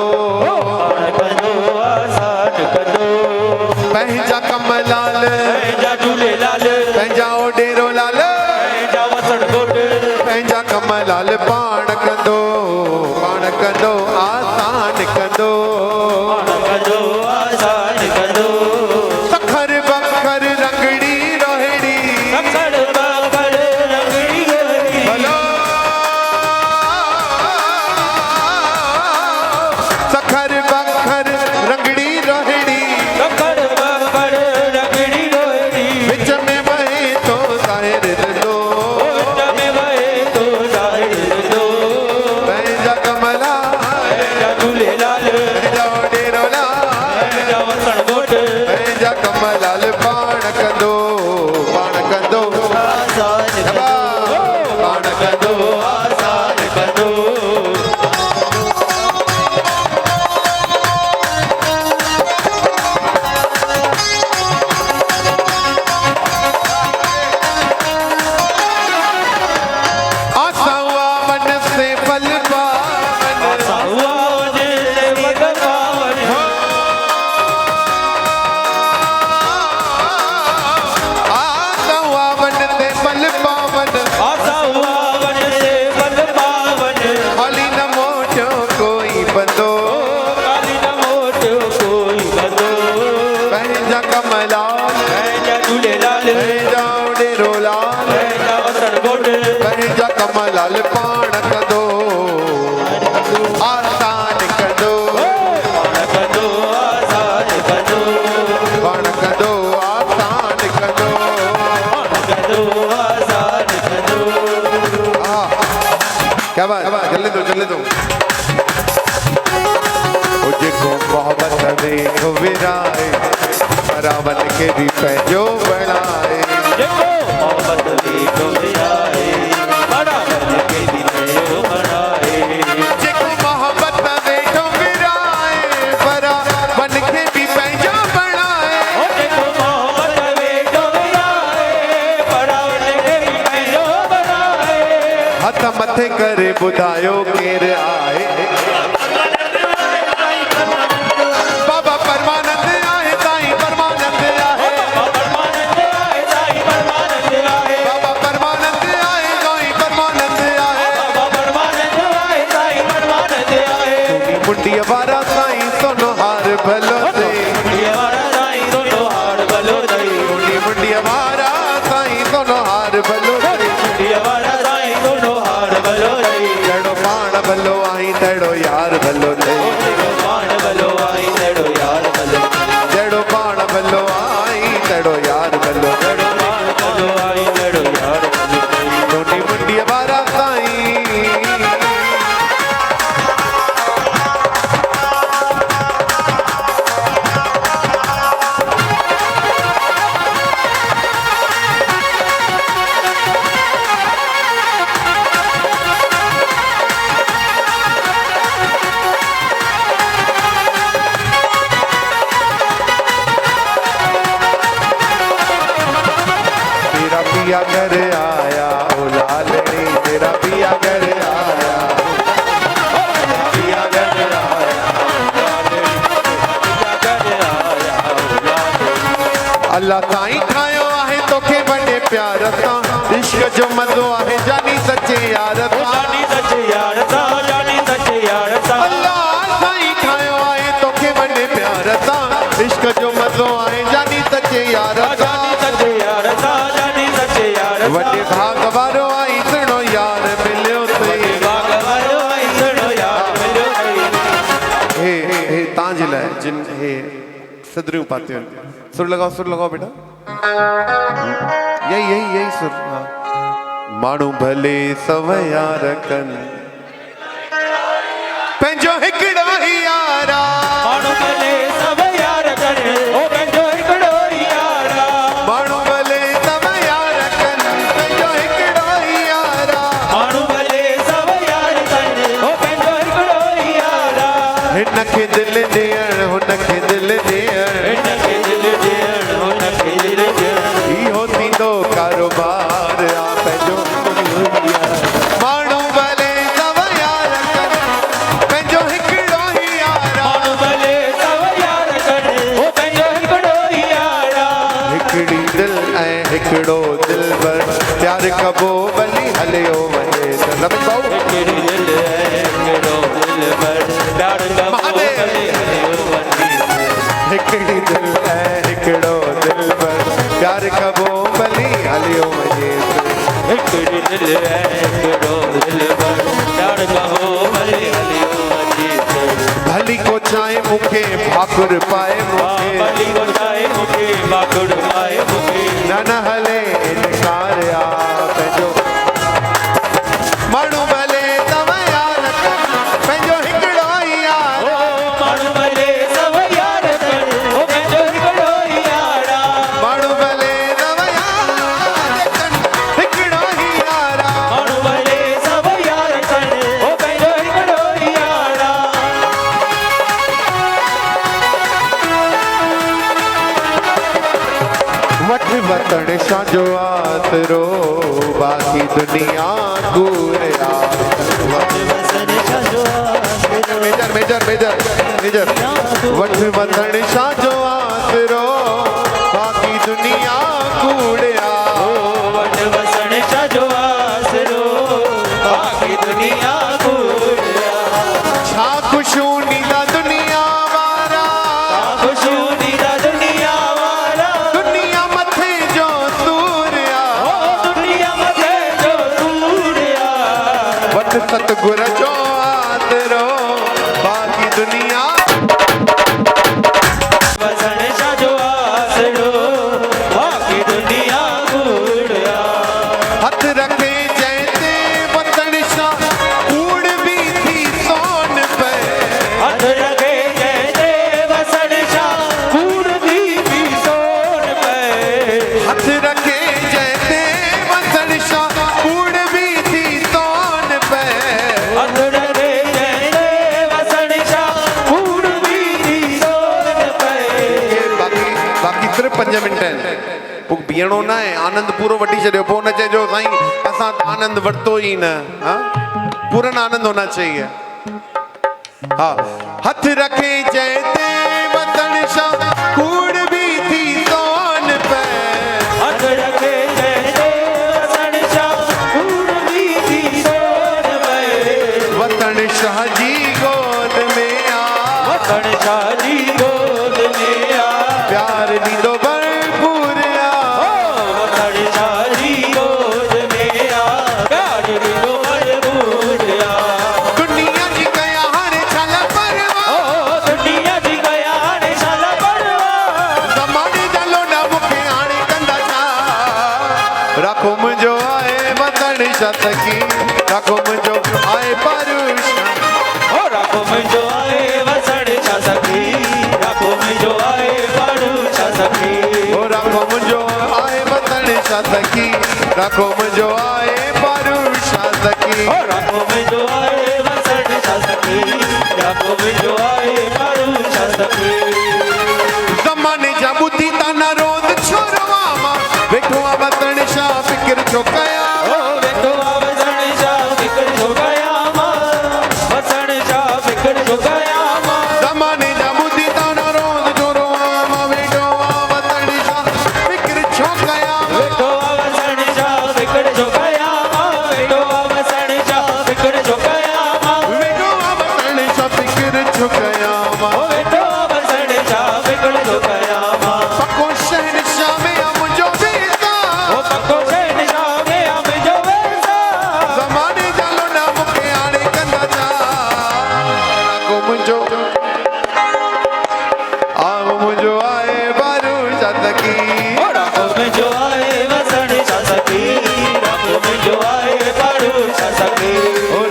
पंहिंजा कमलाल पंहिंजा झूलेलाल, पंहिंजा ओडेरो लाल, पंहिंजा वसण घोट, पंहिंजा कमलाल पाण कंदो, पाण कंदो आसान कंदो, पाण कंदो आसान कंदो। सखर बखर रंगड़ी रोहेड़ी, सखर बखर रंगड़ी रोहेड़ी, भलो विराए रावण के भी पैजो बनाए देखो मोहब्बत वेठो विराए रावण के भी पैजो बनाए देखो मोहब्बत वेठो विराए रावण के भी पैजो बनाए देखो मोहब्बत वेठो विराए रावण के भी पैजो बनाए हथ मथे करे बुधायो केर आए बाबा परमानंद आए साईं परमानंद आए परमानंद आए साईं परमानंद आए बाबा परमानंद आए साईं परमानंद आए परमानंद आए साईं परमानंद आए मुंडी वारा साईं सोनो हार भलो दे ये वाला साईं दोनों हार भलो दई मुंडी वारा साईं सोनो हार भलो दे ये वाला साईं दोनों हार भलो दई जड़ो पाण भलो आई तड़ो यार भलो दे पाण भलो आई तेड़ो यार भलो जड़ो पाण भलो आई तड़ो यार भलो तेड़ो पाण भलो आई तेड़ो यार भलो सोनी मुंडी वारा साईं तेरा पिया घर आया ओ लालनी तेरा पिया घर आया पिया घर आया अल्लाह साईं ठायो आहे तोखे वॾे प्यार सां इश्क जो मज़ो आहे जानी सचे यार सां जानी सच यार सा जानी सच यार सा अल्लाह साईं ठायो आहे तोखे वॾे प्यार सां इश्क जो मज़ो आहे जानी सचे यार सां जानी सच यार सा जानी सच यार वॾे भाग वारो आई सुहिणो यार मिलियो ते बाग वारो आई सुनो यार मिलो दई हे हे तव्हांजे लाइ जिन हे सदरियूं पातियूं आहिनि सुर लगाओ बेटा यही सुर हाँ माण्हू भले सवया रखनि पंहिंजो हिकिड़ो ई यारा माण्हू भले सब यार कर ओ पंहिंजो हिकिड़ो ई यारा माण्हू भले सवया रखनि पंहिंजो हिकिड़ो ई यारा माण्हू भले सब यार कर ओ पंहिंजो हिकिड़ो ई यारा हिनखे दिलि ॾियणु हुनखे दिलि ॾियणु हिनखे दिल ॾियण हुनखे दिल ॾियण इहो थींदो कारोबार आ पंहिंजो माण्हू भले सवया रखनि पंहिंजो हिकिड़ो ई यारा माण्हू भले सब यार कर ओ पंहिंजो हिकिड़ो ई यारा हिकिड़ी दिल ऐं हिकिड़ो दिलबर प्यार कबो भली हलियो वञे त रवि भाऊ हिकिड़ी दिल है हिकिड़ो दिल पर प्यार का महादेव। हिकिड़ी दिल ऐं हिकिड़ो दिलबर प्यार कबो भली हलियो वञे त हिकिड़ी दिल है हिकिड़ो दिल पर प्यार का भले हलियो अची भली को चाहे मूंखे भाकुर पाए मूंखे भली वधाए मूंखे बाकुड़ पाए मूंखे न हले इनकार आ पंहिंजो माण्हू भले सवया रखनि पंहिंजो हिकिड़ो ई यारा माण्हू भले सब यार कर ओ पंहिंजो हिकिड़ो ई यारा माण्हू भले सवया रखनि हिकिड़ो ई यारा माण्हू भले सब यार कर ओ पंहिंजो हिकिड़ो ई यारा वठ वतन साजो आसरो बाकी दुनिया दूर आ मेजर वठ वतन साजो आसरो बाकी दुनिया कूड़िया वट वसण छो आसरो बाक़ी दुनिया कूड़िया छा खुशू नीला दुनिया वारा खुशू नीरा दुनिया वारा दुनिया मथे जो सूर्या दुनिया मथे जो सूर्या वठ सतगुर जो आसरो बाकी दुनिया वसण छो आसरो बाक़ी दुनिया 5 मिंट पोइ बीहणो न आहे आनंद पूरो वठी छॾियो पोइ न चइजो साईं असां त आनंद वरितो ई न हा पूरन आनंद होना चाहिए हाँ हथ रखे चैते वतन शाह कूड़ भी थी सोन पे हथ रखे चैते वतन शाह कूड़ भी थी सोन पे वतन शाह जी गोद में आ वतन शाह जी गोद में आ प्यार दीदो भरपूर आ वतन शाह जी गोद में आ प्यार दीदो भरपूर आ दुनिया जी गया हर छल परवा दुनिया जी गया रे छल परवा ज़माने जा लोॾा मूंखे हाणे कंदा छा रखो मुंहिंजो आहे वतन शत की रखो मुंहिंजो आहे परुष राखो मुंहिंजो आहे वसण छा सखी राखो मुंहिंजो आहे पाड़ू छा सखी रखो मुंहिंजो आहे वतन शत की रखो मुंहिंजो आहे परुष सखी राखो मुंहिंजो आहे वसण छा सखी राखो मुंहिंजो आहे पाड़ू छा सखी ज़माने जा ॿुधी ता न रोज़ छोरवा मां वेठो आहे वतन छा फिकिर छो कया वेठो आ वसण छा फिकर छो कया मां वसण छा फिकर छो कया मां ज़माने जा ॿुधी ता न रोज़ छोरवा मां वेठो आहे वतन छा फिकिर छो कया वेठो आ वसण छा फिकर छो कया मां वेठो आ वसण छा फिकर छो कया मां वेठो आहे वतन छा फिकिर छो कया वेठो आ वसण छा फिकर छो कया मां पको शहनशाह में आ मुंहिंजो बेसा पको शहनशाह में आ मुंहिंजो वेसा ज़माने जा लोॾा मूंखे हाणे कंदा छा रखो मुंहिंजो आओ मुंहिंजो आहे बारू शतकी राखो मुंहिंजो आहे वसण छा सखी राखो मुंहिंजो आहे पाड़ू छा सखी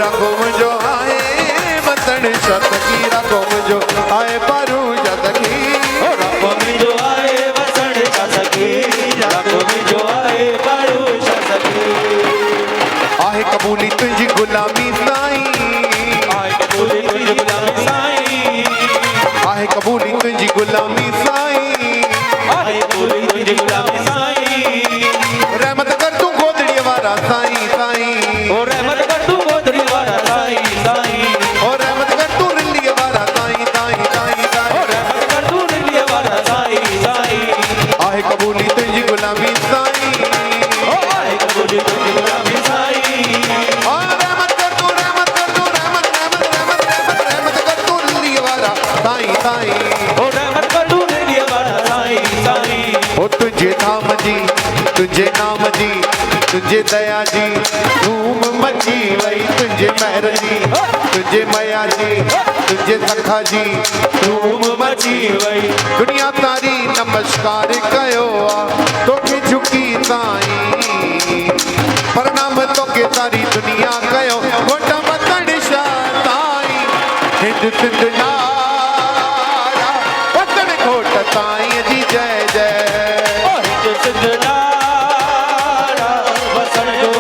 रखो मुंहिंजो आहे वतन शतकी रखो मुंहिंजो आहे बारू शतकी राखो मुंहिंजो आहे वसण छा सखी राखो मुंहिंजो आहे पाड़ू छा सखी आहे कबूली तुंहिंजी गुलामी साईं आए कबूली तुंहिंजी गुलामी साईं आहे कबूली तुंहिंजी गुलामी साईं आहे कबूली तुंहिंजी गुलामी साईं रहमत कर तूं गोदड़ीअ वारा साईं साईं ओ रहमत कर तू गोदड़ी वारा साईं साईं ओ रहमत कर तूं रिलीअ वारा साईं साईं साईं ओ साईं रहमत कर तू रिलीअ वारा साईं साईं आहे कबूली तुंहिंजी गुलामी साईं ओ आहे कबूली तुंहिंजी गुलामी साईं और रहमत कर तूं रहमत कर तूं रहमत रहमत रहमत रहमत रहमत कर तूं रिलीअ वारा साईं साईं ओ रहमत कर तू रिलीअ वारा साईं साईं ओ तुझे धाम जी तुझे नाम जी तुझे दया जी धूम मची वई तुझे महर जी तुझे मया जी तुझे सखा जी धूम मची वई दुनिया तारी नमस्कार कयो आ तोखे झुकी साईं प्रणाम तोखे तारी दुनिया कयो वोट वतन शाह ताईं हिंद सिंध नारा वतन घोट ताईं जी जय जय ओ हिंद सिंध नारा वसण जो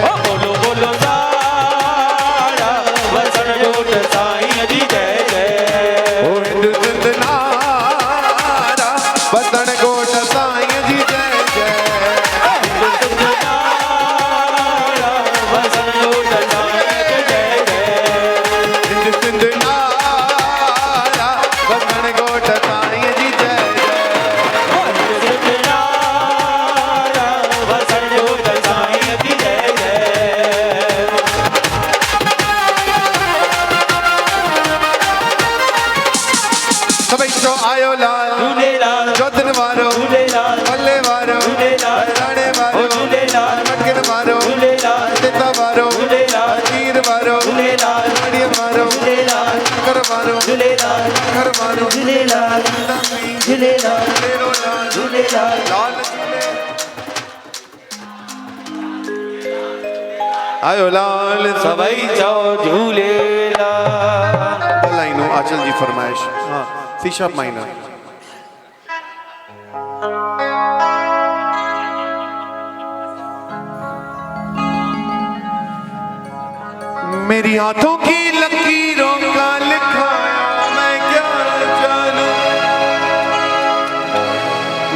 ओ बोलो बोलो सारा वसण जोट साईं जी जय जय ओ हिंद सिंध नारा वतन घोट ताईं जी जय जय हिंद सिंध नारा वसण जोट साईं जी जय जय हिंद सिंध नारा वतन घोट ताईं जी जय जय हिंद सिंध नारा वसण जोट साईं जी जय जय सभई चो आयो लाल झूलेलाल जोधन वारो झूलेलाल पल्ले वारो झूलेलाल राणे वारो ओ झूलेलाल मटकिन वारो झूलेलाल सीता वारो झूलेलाल तीर वारो झूलेलाल नाड़िय वारो झूलेलाल कर वारो झूलेलाल घर वारो झूलेलाल झूलेलाल तेरो लाल झूलेलाल लाल झूले आयो लाल सभई चओ झूलेलाल लाइनों आंचल जी फरमाइश हाँ सी शार्प माइनर मेरी हाथों की लकीरों का लिखाया मैं क्या जानूं,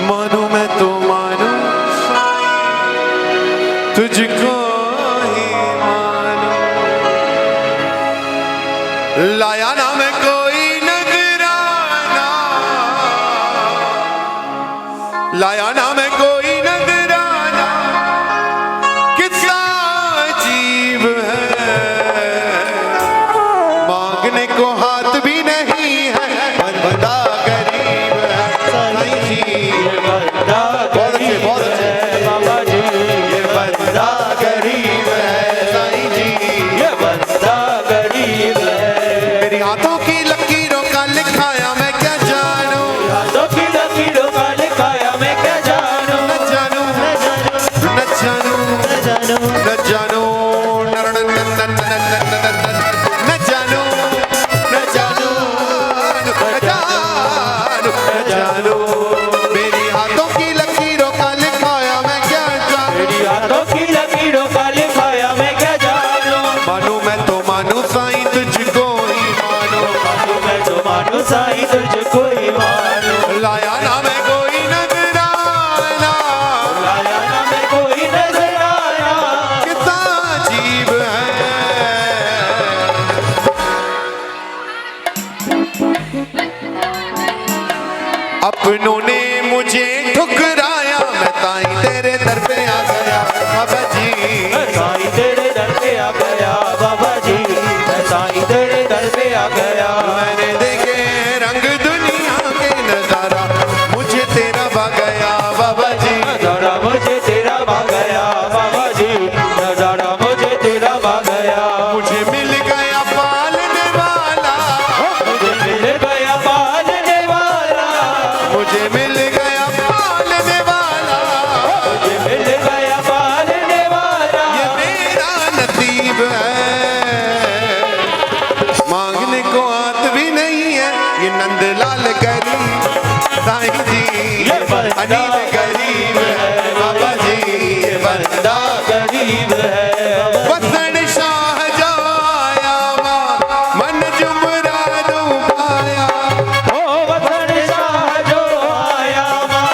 मानू मैं तो मानू तुझको ही मानू। लाया ना मैं कोई नजराना, लाया ना मैं कोई नजराना, कितना अजीब है, मांगने को हाथ भी नहीं है, बंदा गरीब है। साईं जी बंदा गरीब है बाबा जी, ये बंदा गरीब है। साईं जी ये बंदा गरीब है। मेरी हाथों की लकीरों का लिखाया मैं क्या जानूं, हाथों की लकीरों का लिखाया मैं क्या जानूं, न जानूं न जानूं न जानूं न जानूं न जानूं न जानूं न जानूं। मेरी हाथों की लकीरों का लिखाया मैं क्या जानूं, मेरी हाथों की लकीरों का लिखाया मैं क्या जानूं, मानू मैं तो मानू साईं तुझको ही मानू, मानू मैं तो मानू साईं तुझको ही मानू। लाया ना मैं कोई नजराना, लाया ना मैं कोई नजराना, कितना अजीब है। अपनों ने मुझे ठुकराया, मैं ताई तेरे दर पे आ गया बाबा जी। मैं साईं तेरे दर पे आ गया बाबा जी, मैं साईं तेरे दर पे आ गया। मैंने देखे रंग दुनिया के नजारा, मुझे तेरा भा गया बाबा जी। नजारा मुझे तेरा भा गया बाबा जी, नजारा मुझे तेरा भा गया। मुझे मिल गया पालने वाला, मुझे मिल गया पालने वाला, मुझे मिल गया पालने वाला, मुझे मिल गया पालने वाला। ये मेरा नसीब है, मांगने को हाथ भी नहीं है। ये नंदलाल गरीब साईं जी, ये बंदा अनिल गरीब है बाबा जी। ये बंदा गरीब है वसन शाह जो आया मां, मन जुमरा दू पाया। ओ वतन शाह जो आया मां,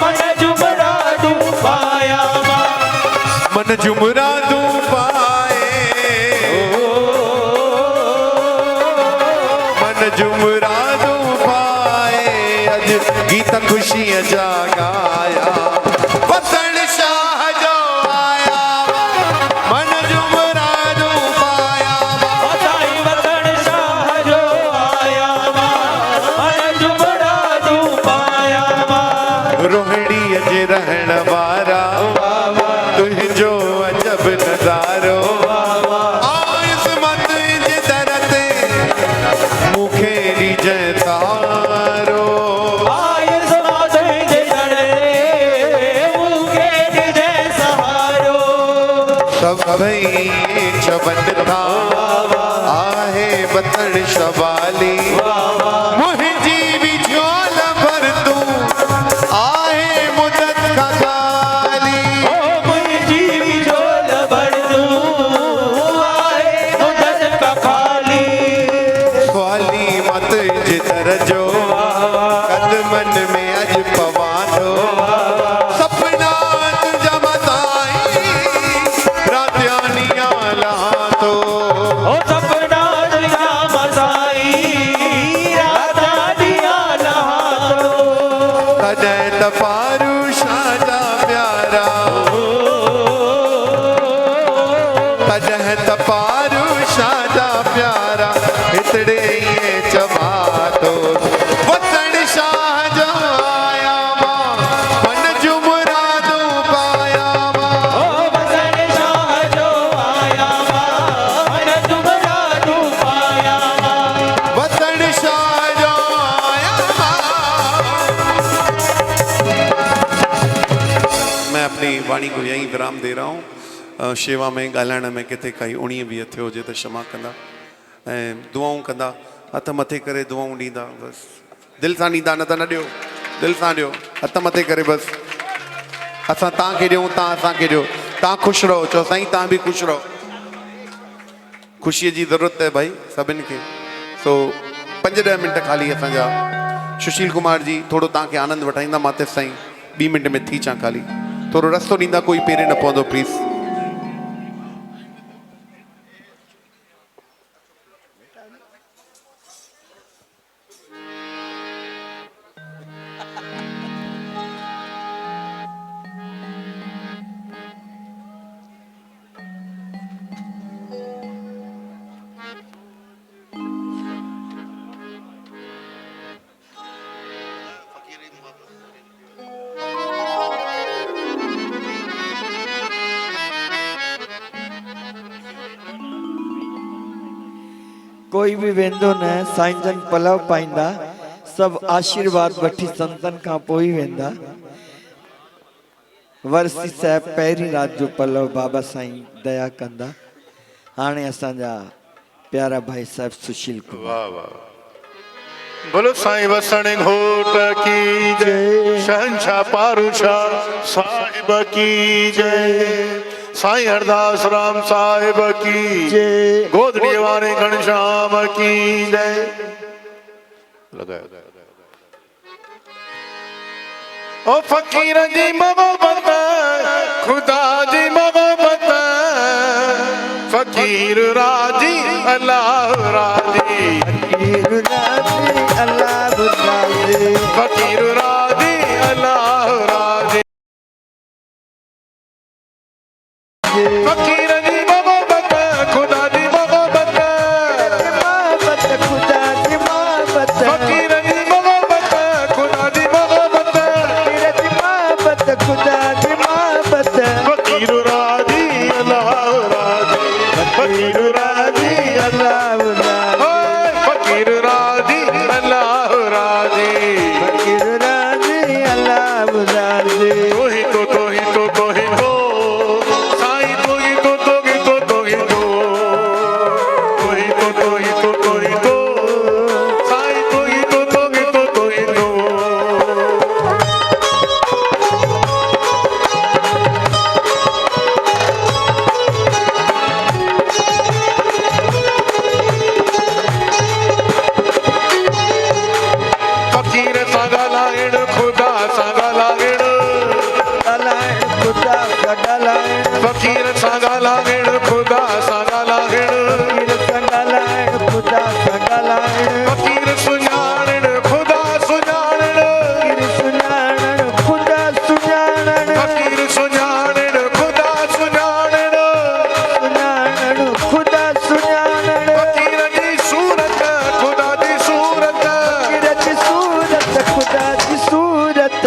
मन जुमरा तू पाया मां। मन जुमरा दू पाए, मन जुमरा दू पाए, अज गीत खुशियां जागाया। वसन शाह जो आया मन जुमरा दू पाया। साईं वतन शाह जो आया मां, मन जुमरा तू पाया मां। रोहिणी अज रहण वारा, तुझो अजब नजारो। आयुस मत जे दर ते, मूंखे ॾिजै तारो। आये समाधि जे जड़े, मूंखे ॾिजे सहारो। सभई चवन था आहे बतन शवाली, मुंहिंजी बि झोल भर तूं आहे मुदत खां ख़ाली। ओ मुंहिंजी बि झोल भर तूं आहे मुदत खां ख़ाली। ख़ाली मत जे दर जो कदमनि में अॼु पवां थो। सपना तुंहिंजा मताई रातियानिया लहां थो। ओ सपना तुझा मसाई, राधा दिया लहातो। कॾहिं त पारू शादा प्यारा, कॾहिं त पारू शादा प्यारा, हितड़े इएं चवां थो। वतन शाह जो आया मां, मन जुमरा दू पाया मां। ओ वतन शाह जो आया मां, मन जुमरा तू पाया मां। वतन शाह जो आया मां। मैं अपनी वाणी को यहीं विराम दे रहा हूँ। शेवा में ॻाल्हाइण में किथे काई उणिवीह वीह थियो हुजे त क्षमा कंदा, ऐं दुआऊं कंदा, हथ मथे करे दुआऊं ॾींदा। बसि दिलि सां ॾींदा, न त न ॾियो, दिलि सां ॾियो, हथ मथे करे बसि। असां तव्हांखे ॾियूं, तव्हां असांखे ॾियो। तव्हां ख़ुशि रहो, चओ साईं तव्हां बि ख़ुशि रहो, ख़ुशीअ जी ज़रूरत है भाई सभिनि खे। सो 5-10 मिंट ख़ाली असांजा सुशील कुमार जी थोड़ो तव्हांखे आनंद वठाईंदा। मां तेसि ताईं 2 मिंट में थी अचां, ख़ाली थोड़ो रस्तो ॾींदा, कोई पेरे न पवंदो प्लीज़। कोई भी वेंदो न साईं जन पलव पाईंदा, सब आशीर्वाद वठी संतन खां पोइ वेंदा। वरसी साहब पहिरीं रात जो पलव बाबा साईं दया कंदा। हाणे असांजा प्यारा भाई साहब सुशील कुमार। वाह वाह। बोलो साईं वसण घोट की जय, शहंशाह पारूशाह साहिब की जय, साईं हरदास राम साहिब की जय, गोदड़ी वाले घनश्याम की जय। लगाया ओ फकीर जी मोहब्बत, खुदा जी मोहब्बत, फकीर राजी अल्लाह राजी, फकीर राजी अल्लाह राजी, फकीर राजी अल्लाह राजी, फकीर जी मोहब्बत, खुदा जी मोहब्बत, मोहब्बत खुदा की मोहब्बत, फकीर जी मोहब्बत, खुदा जी मोहब्बत, फकीर की मोहब्बत खुदा की मोहब्बत, फकीर राजी अल्लाह राजी, फकीर राजी अल्लाह राजी, ओए फकीर राजी अल्लाह राजी, फकीर राजी अल्लाह राजी। तो ही तो तो ही तो तो ही तो साईं, तो ही तो तो ही तो तो ही तो, तो ही तो तो ही तो तो ही तो साईं, तो ही तो तो ही तो तो ही तो। फकीर सागा लाइण, खुदा सागा लाइण, अलाए खुदा का लाए, फकीर सागा लाइण, खुदा सागा लाइण, फकीर संगा लाए, खुदा संगा लाए, फकीर सुञाणण, खुदा सुञाणण, फकीर सुञाणण खुदा सुञाणण, फकीर सुञाणण, खुदा सुञाणण, सुञाणण खुदा सुञाणण, फकीर जी सूरत, खुदा जी सूरत, फकीर की सूरत खुदा की सूरत,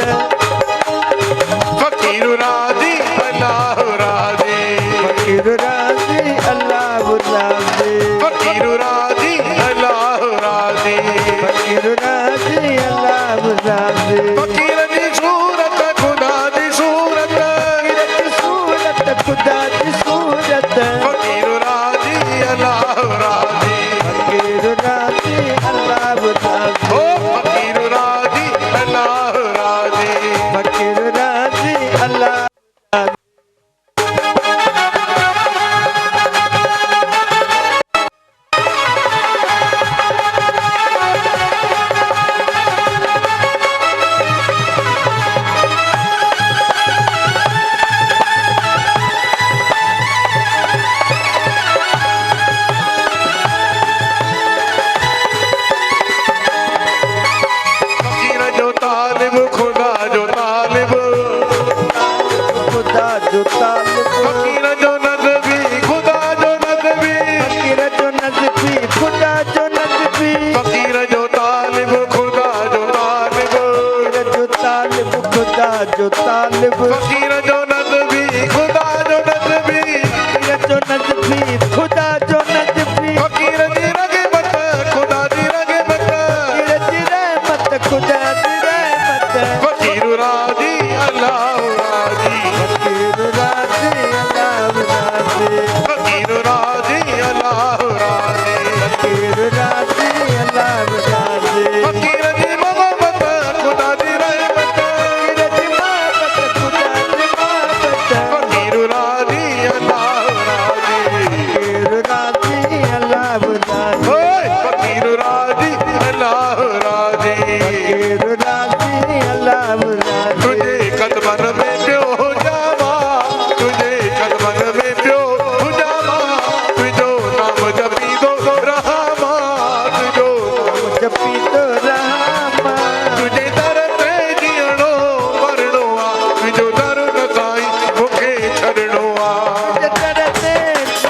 फकीर राजी अल्लाह राजी, फकीर राजी अल्लाह राजी, फकीर राजी अल्लाह राजी, फकीर राजी अल्लाह राजी, फकीर जी सूरत, खुदा जी सूरत, फकीर की सूरत खुदा की सूरत, फकीर राजी अल्लाह राजी, फकीर राजी अल्लाह राजी, ओ फकीर राजी अल्लाह राजी। फकीर राजी अल्लाह आ तरते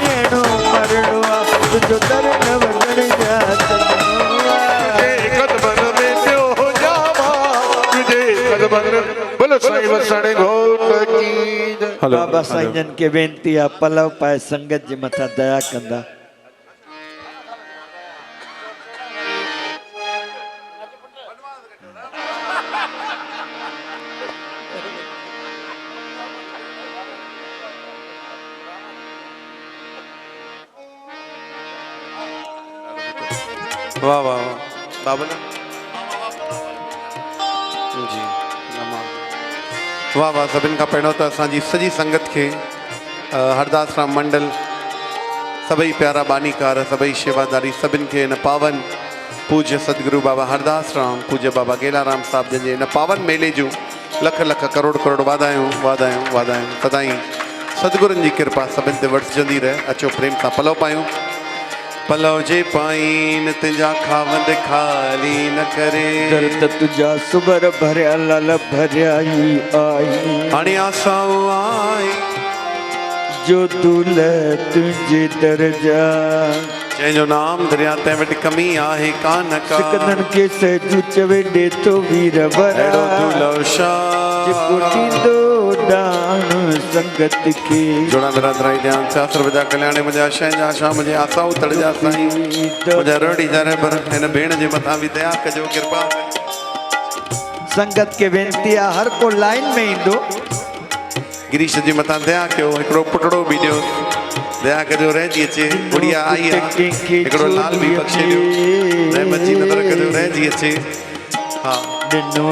नेणो मरणो आ तुझो दर्द वदन जा सजनवा तुझे कदमन में पियो जावा तुझे कदमन बोलो साईं वसण घोट की जय। बाबा साईं जन के बेनती आ पलव पाए संगत जे मथा दया कंदा वाह वाह वाह बाबा जी वाह वाह सभिनि खां पहिरियों त असांजी सॼी संगत खे हरदास राम मंडल सभई प्यारा बानीकार सभई शेवादारी सभिनि खे इन पावन पूज्य सदगुरु बाबा हरदास राम पूज्य बाबा गेलाराम साहिब जन जे इन पावन मेले जूं लख लख करोड़ करोड़ वाधायूं वाधायूं वाधायूं सदाईं सदगुरुनि जी कृपा सभिनि ते वरसजंदी रहे। अचो प्रेम सां पलव पायूं पलव जे पाइन तुंहिंजा खावंद खाली न करे दर्द तुझा सुबर भरिया लाल भरिया ही आई हाणे आसाऊं आई जो दूल तुझे दर्जा जंहिंजो नाम दरिया तंहिं वटि कमी आहे कान का सिकंदन के सजू चवे दे तो वीर बरा अहिड़ो दुलव शाह जेको थींदो दान संगत के जोड़ा मेरा दराई ध्यान शास्त्र बजा कल्याण मुंहिंजा शहंजा शाह मुंहिंजे आसाऊं तड़जा साईं मुंहिंजा रोड़ी जा पर हिन भेण जे मथां बि दया कजो कृपा संगत के बेनती आ हर को लाइन में इंदो गिरीश जी मथां दया कयो हिकिड़ो पुटड़ो बि ॾियो दया कजो रहिजी अचे गुड़िया आई आहे हिकिड़ो लाल बि बख़्शे ॾियो रहमत जी नज़र कजो रहिजी अचे हा ॾिनो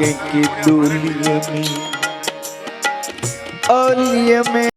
के डोलीअ में औलीअ में